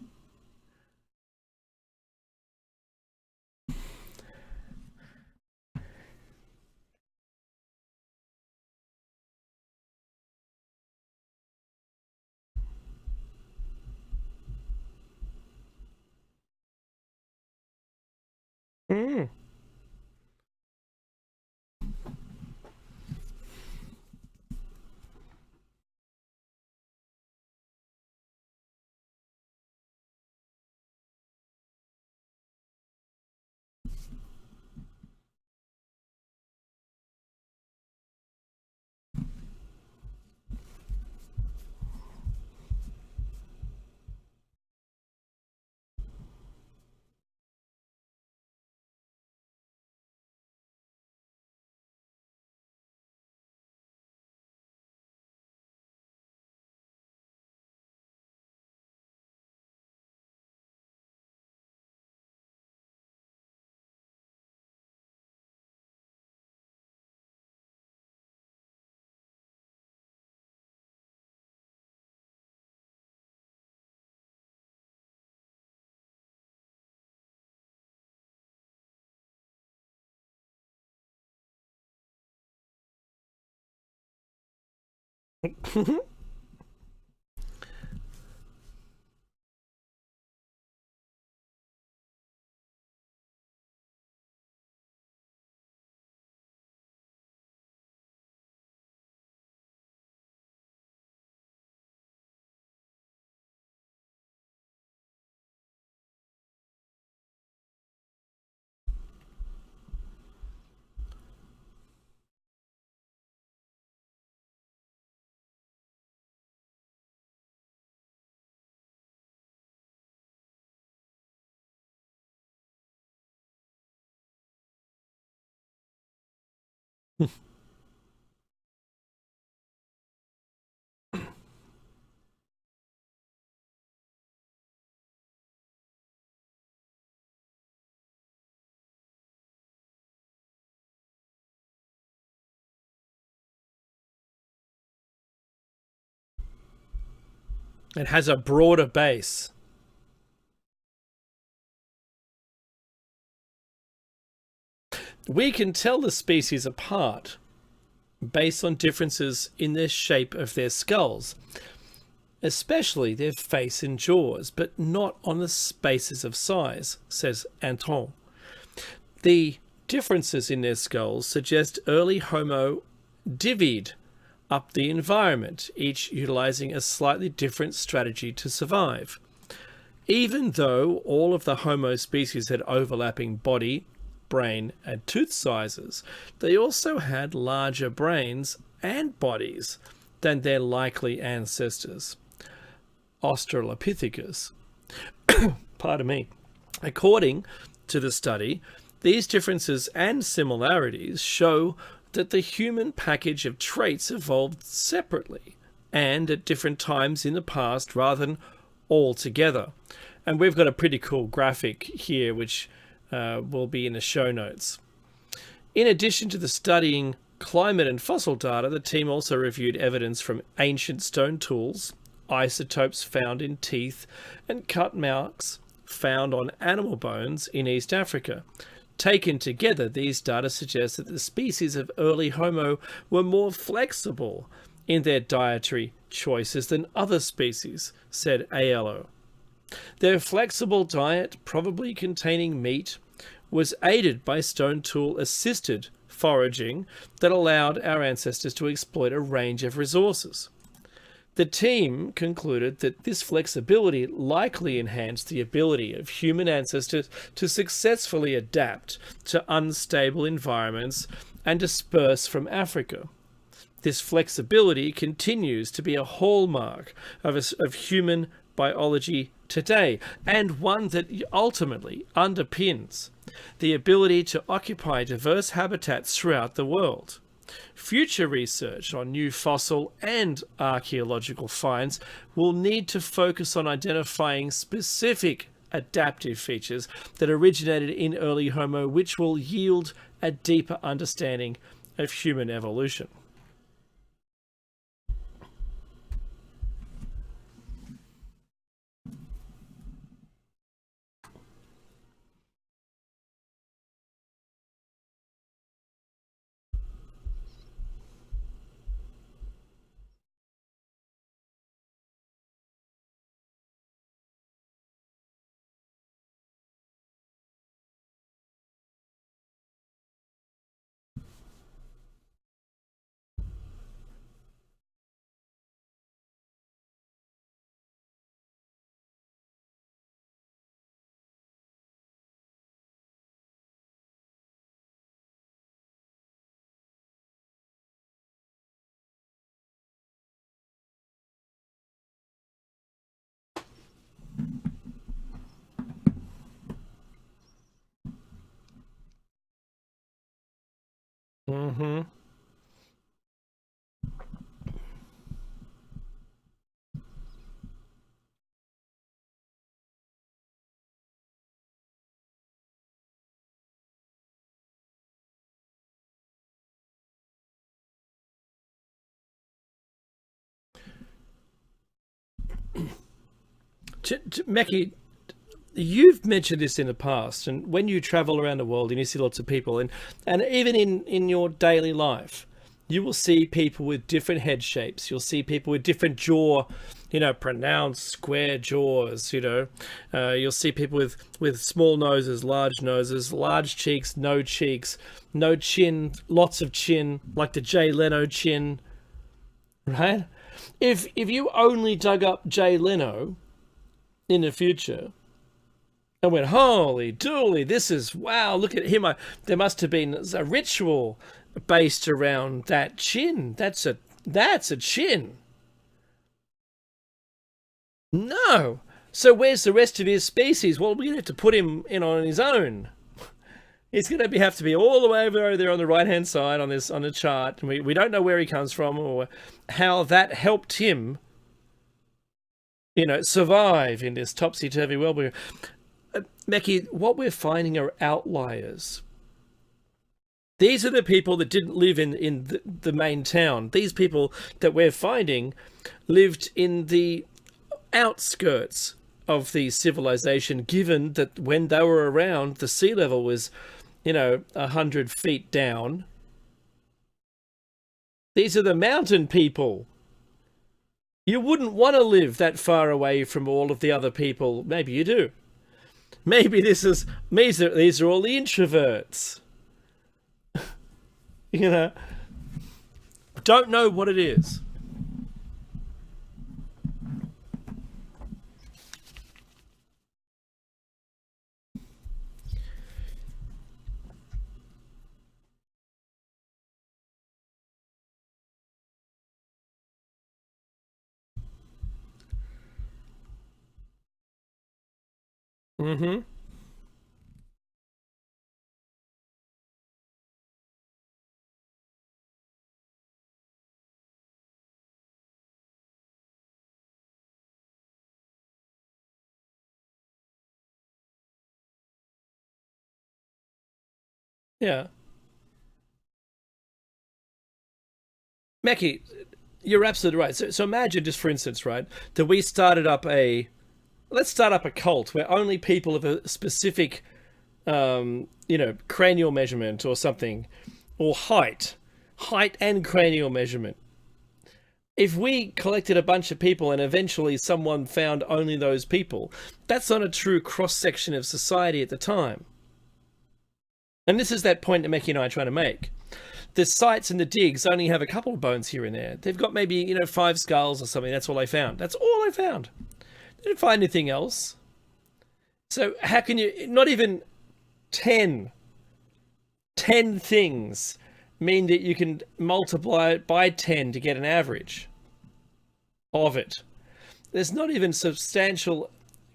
Mm. It has a broader base. We can tell the species apart based on differences in the shape of their skulls, especially their face and jaws, but not on the basis of size, says Anton. The differences in their skulls suggest early Homo divvied up the environment, each utilizing a slightly different strategy to survive. Even though all of the Homo species had overlapping body, brain, and tooth sizes, they also had larger brains and bodies than their likely ancestors, Australopithecus. Pardon me. According to the study, these differences and similarities show that the human package of traits evolved separately and at different times in the past rather than all together. And we've got a pretty cool graphic here which will be in the show notes. In addition to the studying climate and fossil data, the team also reviewed evidence from ancient stone tools, isotopes found in teeth, and cut marks found on animal bones in East Africa. Taken together, these data suggest that the species of early Homo were more flexible in their dietary choices than other species, said Aiello. Their flexible diet, probably containing meat, was aided by stone tool assisted foraging that allowed our ancestors to exploit a range of resources. The team concluded that this flexibility likely enhanced the ability of human ancestors to successfully adapt to unstable environments and disperse from Africa. This flexibility continues to be a hallmark of human biology today, and one that ultimately underpins the ability to occupy diverse habitats throughout the world. Future research on new fossil and archaeological finds will need to focus on identifying specific adaptive features that originated in early Homo, which will yield a deeper understanding of human evolution. Mm-hmm. Meki, you've mentioned this in the past, and when you travel around the world and you see lots of people, and even in your daily life, you will see people with different head shapes. You'll see people with different jaw, pronounced square jaws. You'll see people with small noses, large cheeks, no chin, lots of chin, like the Jay Leno chin, right? If you only dug up Jay Leno in the future and went, holy dooly, wow, look at him. There must have been a ritual based around that chin. That's a chin. No. So where's the rest of his species? Well, we're going to have to put him in on his own. He's going to have to be all the way over there on the right-hand side on the chart. And we don't know where he comes from or how that helped him, survive in this topsy-turvy world. Meki, what we're finding are outliers. These are the people that didn't live in the main town. These people that we're finding lived in the outskirts of the civilization, given that when they were around, the sea level was, 100 feet down. These are the mountain people. You wouldn't want to live that far away from all of the other people. Maybe you do. Maybe these are all the introverts. Don't know what it is. Mm-hmm. Yeah. Mackie, you're absolutely right. So imagine, just for instance, right, that we started up let's start up a cult where only people of a specific, cranial measurement or something, or height and cranial measurement. If we collected a bunch of people and eventually someone found only those people, that's not a true cross section of society at the time. And this is that point that Mackie and I are trying to make. The sites and the digs only have a couple of bones here and there. They've got maybe, 5 skulls or something. That's all they found. That's all they found. They didn't find anything else. So how can you, not even 10 things mean that you can multiply it by 10 to get an average of it. There's not even substantial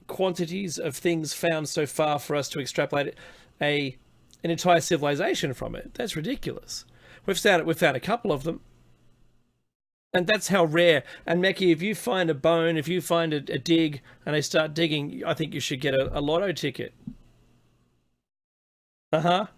quantities of things found so far for us to extrapolate an entire civilization from it. That's ridiculous. We've found a couple of them. And that's how rare. And Mackie, if you find a bone, if you find a dig and they start digging, I think you should get a lotto ticket. Uh-huh.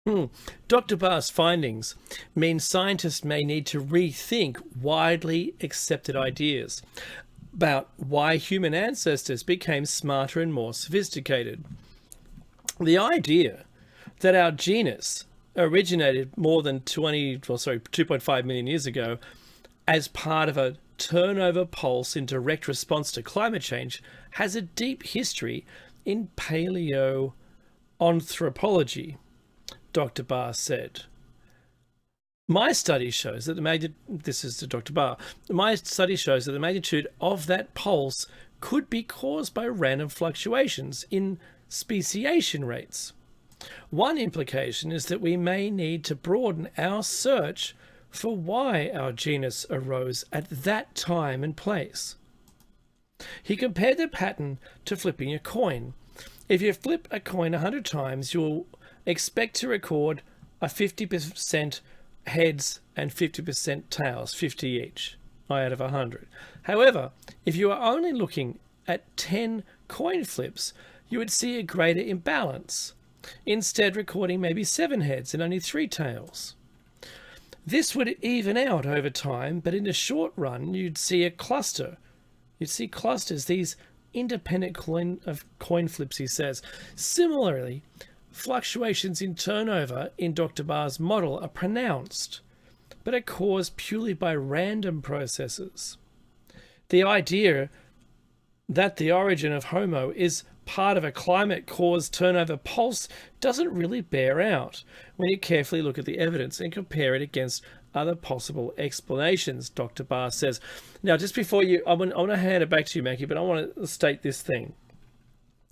Hmm. Dr. Barr's findings mean scientists may need to rethink widely accepted ideas about why human ancestors became smarter and more sophisticated. The idea that our genus originated more than 2.5 million years ago as part of a turnover pulse in direct response to climate change has a deep history in paleoanthropology, Dr. Barr said. My study shows that this is to Dr. Barr. My study shows that the magnitude of that pulse could be caused by random fluctuations in speciation rates. One implication is that we may need to broaden our search for why our genus arose at that time and place. He compared the pattern to flipping a coin. If you flip a coin 100 times, you'll expect to record a 50% heads and 50% tails, 50 each, out of 100. However, if you are only looking at 10 coin flips, you would see a greater imbalance, instead recording maybe 7 heads and only 3 tails. This would even out over time, but in the short run, you'd see a cluster. You'd see clusters, these independent coin flips, he says. Similarly, fluctuations in turnover in Dr. Barr's model are pronounced, but are caused purely by random processes. The idea that the origin of Homo is part of a climate-caused turnover pulse doesn't really bear out when you carefully look at the evidence and compare it against other possible explanations, Dr. Barr says. Now, just before I want to hand it back to you, Mackie, but I want to state this thing.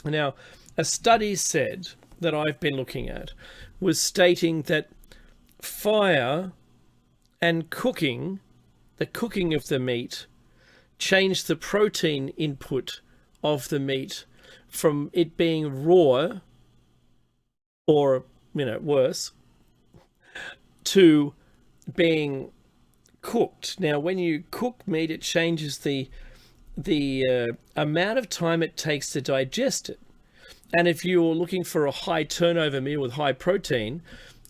Now, a study said that I've been looking at was stating that fire and cooking, the cooking of the meat, changed the protein input of the meat from it being raw or, worse, to being cooked. Now, when you cook meat, it changes the amount of time it takes to digest it. And if you're looking for a high turnover meal with high protein,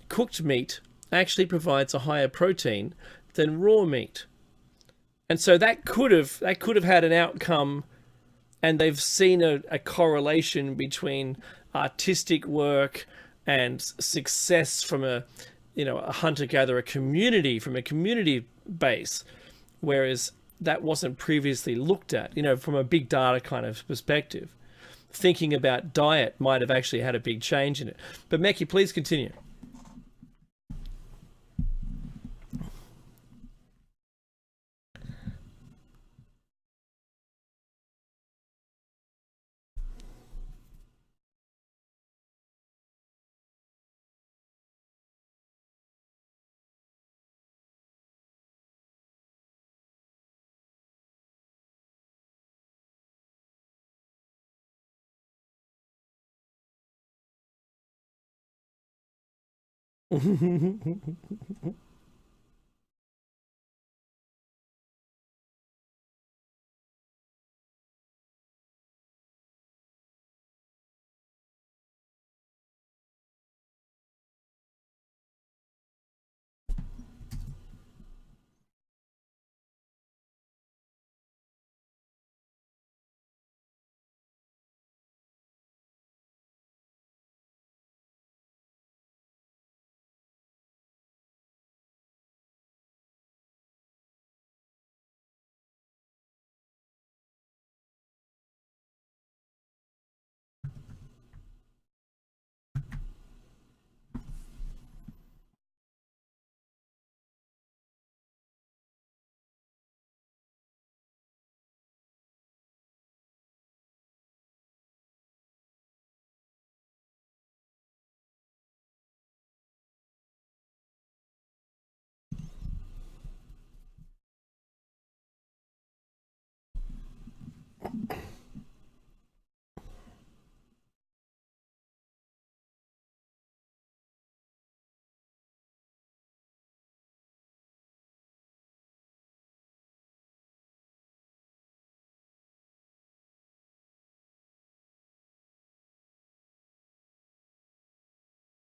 cooked meat actually provides a higher protein than raw meat. And so that could have had an outcome, and they've seen a correlation between artistic work and success from a hunter-gatherer community, from a community base, whereas that wasn't previously looked at, from a big data kind of perspective. Thinking about diet might have actually had a big change in it. But Mackie, please continue.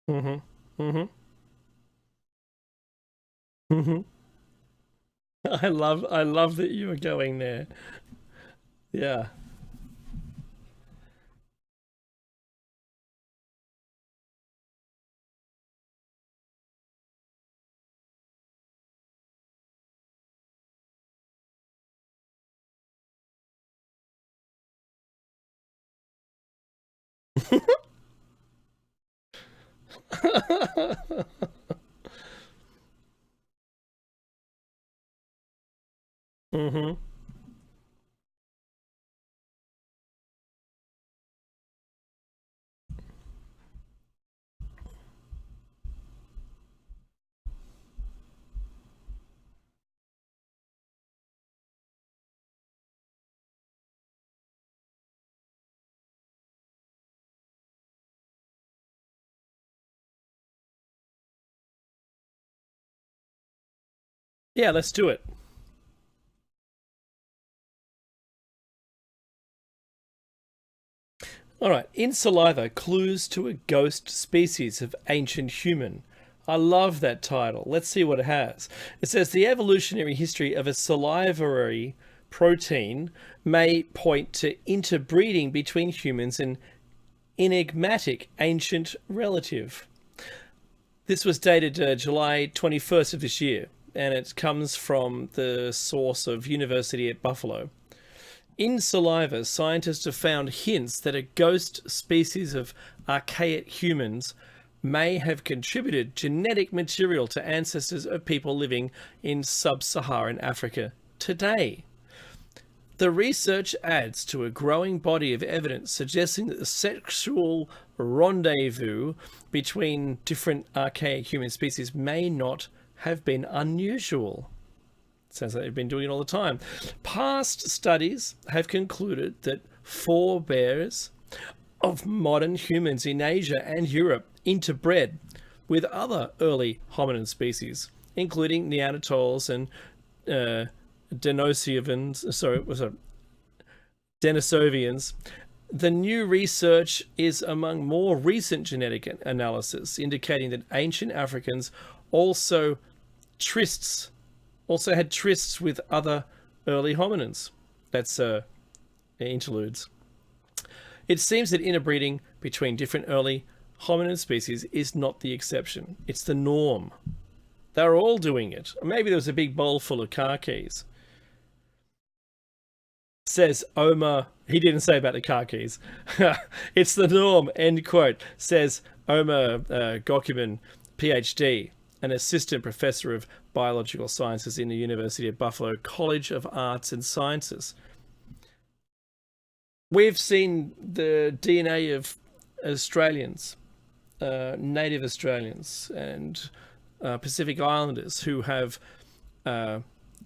Mm-hmm. Mm-hmm. Mm-hmm. I love that you were going there. Yeah. Mm-hmm. Yeah, let's do it. All right. In saliva, clues to a ghost species of ancient human. I love that title. Let's see what it has. It says the evolutionary history of a salivary protein may point to interbreeding between humans and enigmatic ancient relative. This was dated July 21st of this year, and it comes from the source of University at Buffalo. In saliva, scientists have found hints that a ghost species of archaic humans may have contributed genetic material to ancestors of people living in sub Saharan Africa today. The research adds to a growing body of evidence suggesting that the sexual rendezvous between different archaic human species may not have been unusual. Sounds like they've been doing it all the time. Past studies have concluded that forebears of modern humans in Asia and Europe interbred with other early hominin species, including Neanderthals and uh, Denisovans. Sorry, was it Denisovians? The new research is among more recent genetic analysis, indicating that ancient Africans also trysts also had trysts with other early hominins. That's interludes. It seems that interbreeding between different early hominin species is not the exception. It's the norm. They're all doing it. Maybe there was a big bowl full of car keys. Says Omar. He didn't say about the car keys. It's the norm, end quote. Says Omar Gokuman, PhD, an assistant professor of biological sciences in the University of Buffalo College of Arts and Sciences. We've seen the DNA of Australians, native Australians, and Pacific Islanders who have uh,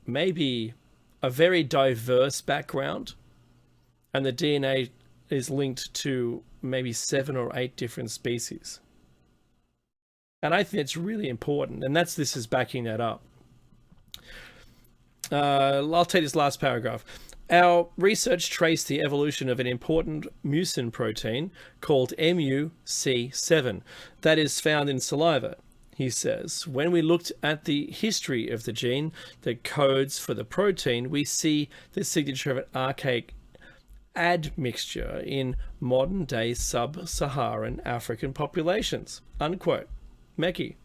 maybe a very diverse background, and the DNA is linked to maybe 7 or 8 different species. And I think it's really important, and this is backing that up. I'll take this last paragraph. Our research traced the evolution of an important mucin protein called MUC7 that is found in saliva. He says, when we looked at the history of the gene that codes for the protein, we see the signature of an archaic admixture in modern day sub-Saharan African populations. Unquote. Meki.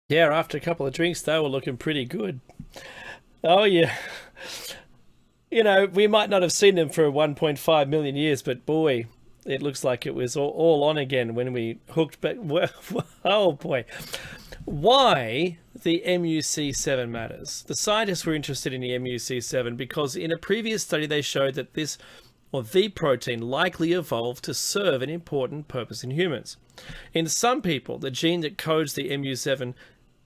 Yeah, after a couple of drinks, they were looking pretty good. Oh, yeah. We might not have seen them for 1.5 million years, but boy, it looks like it was all on again when we hooked back. Oh, boy. Why the MUC7 matters. The scientists were interested in the MUC7 because in a previous study they showed that this or the protein likely evolved to serve an important purpose in humans. In some people, the gene that codes the MUC7,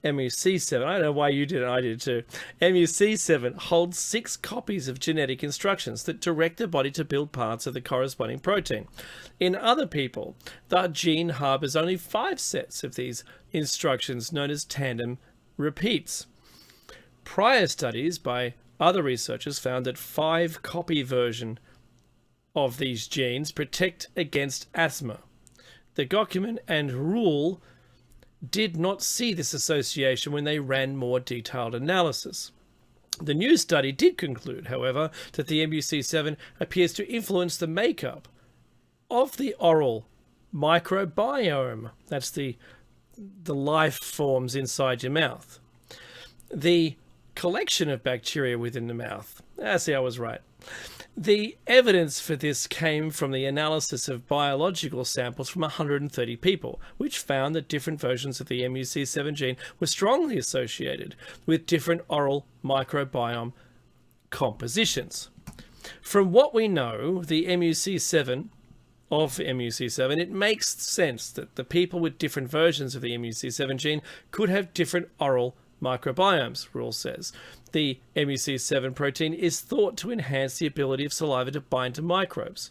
I don't know why you did it, I did too. MUC7 holds 6 copies of genetic instructions that direct the body to build parts of the corresponding protein. In other people, the gene harbors only 5 sets of these instructions, known as tandem repeats. Prior studies by other researchers found that 5-copy version of these genes protect against asthma. The Gockman and Rule did not see this association when they ran more detailed analysis. The new study did conclude, however, that the MUC7 appears to influence the makeup of the oral microbiome. That's the life forms inside your mouth. The collection of bacteria within the mouth. See, I was right. The evidence for this came from the analysis of biological samples from 130 people, which found that different versions of the MUC7 gene were strongly associated with different oral microbiome compositions. From what we know, the MUC7 it makes sense that the people with different versions of the MUC7 gene could have different oral microbiomes, Rule says. The MUC7 protein is thought to enhance the ability of saliva to bind to microbes,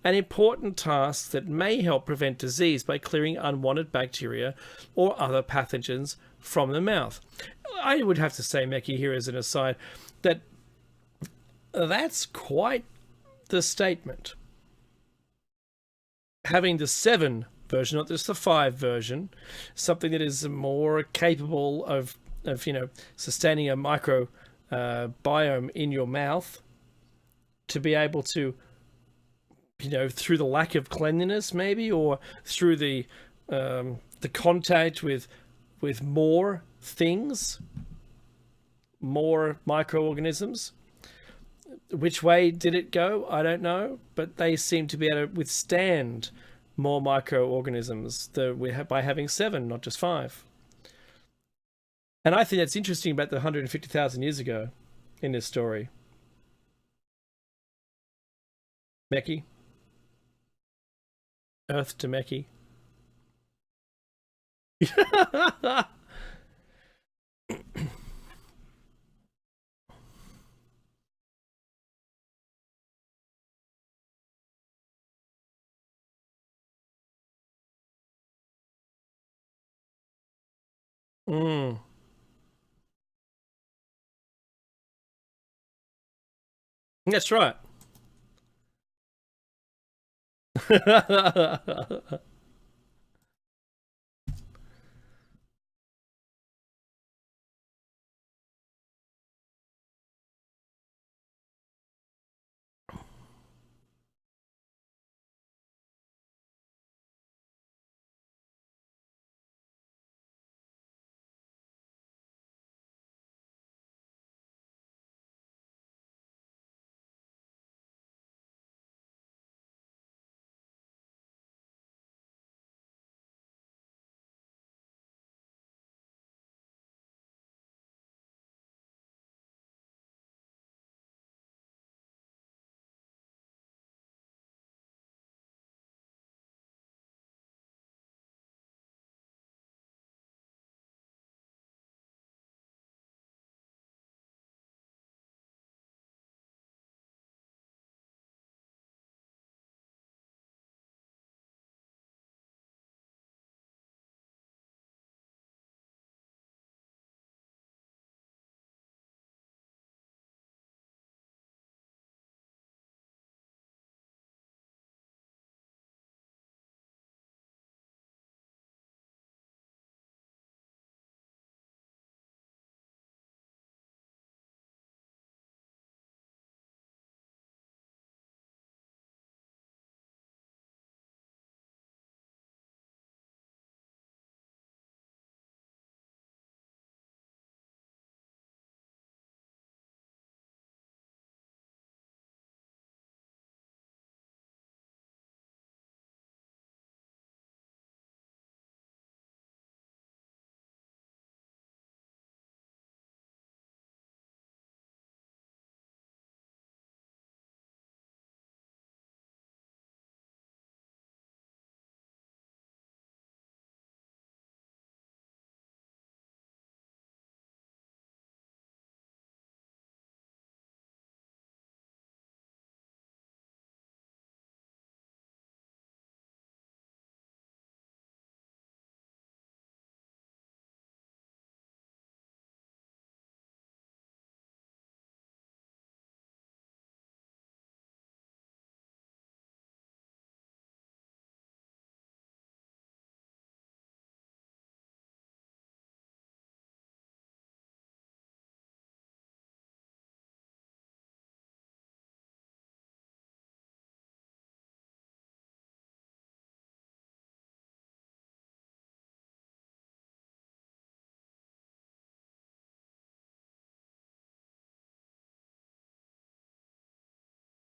an important task that may help prevent disease by clearing unwanted bacteria or other pathogens from the mouth. I would have to say, Meki, here as an aside, that that's quite the statement. Having the 7 version, not just the 5 version, something that is more capable of sustaining a micro biome in your mouth, to be able to, through the lack of cleanliness maybe, or through the contact with more things, more microorganisms. Which way did it go? I don't know, but they seem to be able to withstand more microorganisms by having 7, not just 5. And I think that's interesting about the 150,000 years ago in this story. Meki? Earth to Meki? Mm, that's right.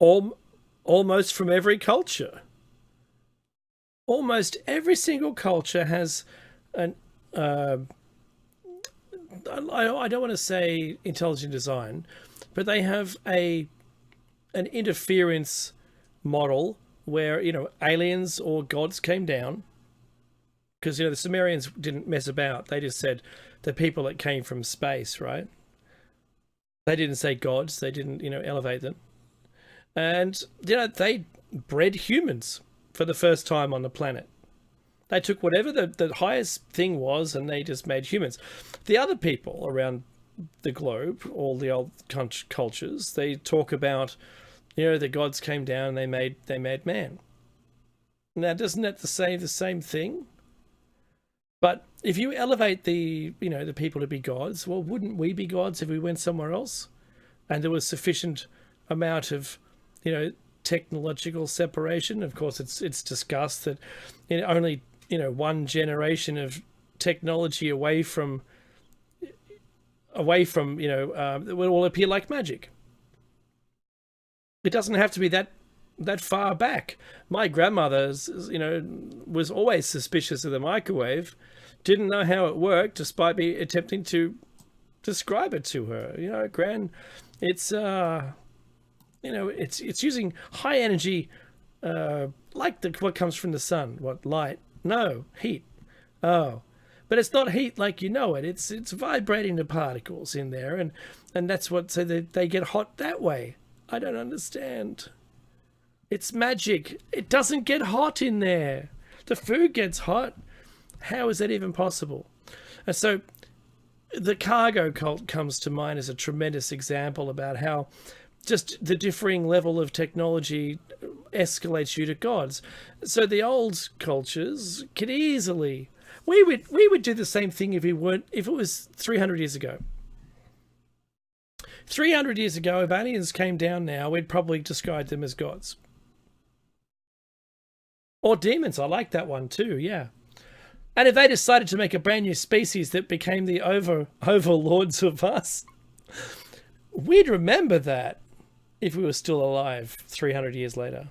Al- Almost from every culture. Almost every single culture has an I don't want to say intelligent design, but they have a an interference model where aliens or gods came down, because the Sumerians didn't mess about. They just said the people that came from space, right? They didn't say gods. They didn't elevate them, and they bred humans for the first time on the planet. They took whatever the highest thing was and they just made humans. The other people around the globe, all the old cultures, they talk about, the gods came down and they made man. Now, doesn't that say the same thing? But if you elevate the people to be gods, well, wouldn't we be gods if we went somewhere else and there was sufficient amount of, technological separation? Of course, it's discussed that only one generation of technology away from it will all appear like magic. It doesn't have to be that far back. My grandmother, was always suspicious of the microwave, didn't know how it worked, despite me attempting to describe it to her. Gran, it's it's using high energy, like what comes from the sun. What, light? No, heat. Oh, but it's not heat like it. It's vibrating the particles in there, and that's what, so they get hot that way. I don't understand. It's magic. It doesn't get hot in there. The food gets hot. How is that even possible? And so the cargo cult comes to mind as a tremendous example about how just the differing level of technology escalates you to gods. So the old cultures could easily, we would do the same thing if it was 300 years ago. 300 years ago, if aliens came down now, we'd probably describe them as gods. Or demons. I like that one too, yeah. And if they decided to make a brand new species that became the overlords of us, we'd remember that if we were still alive 300 years later.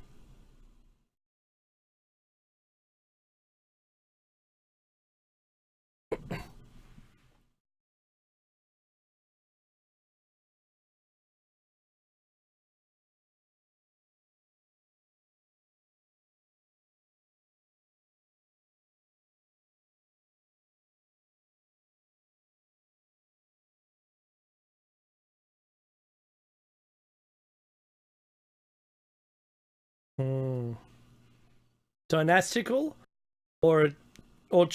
Hmm. Dynastical or or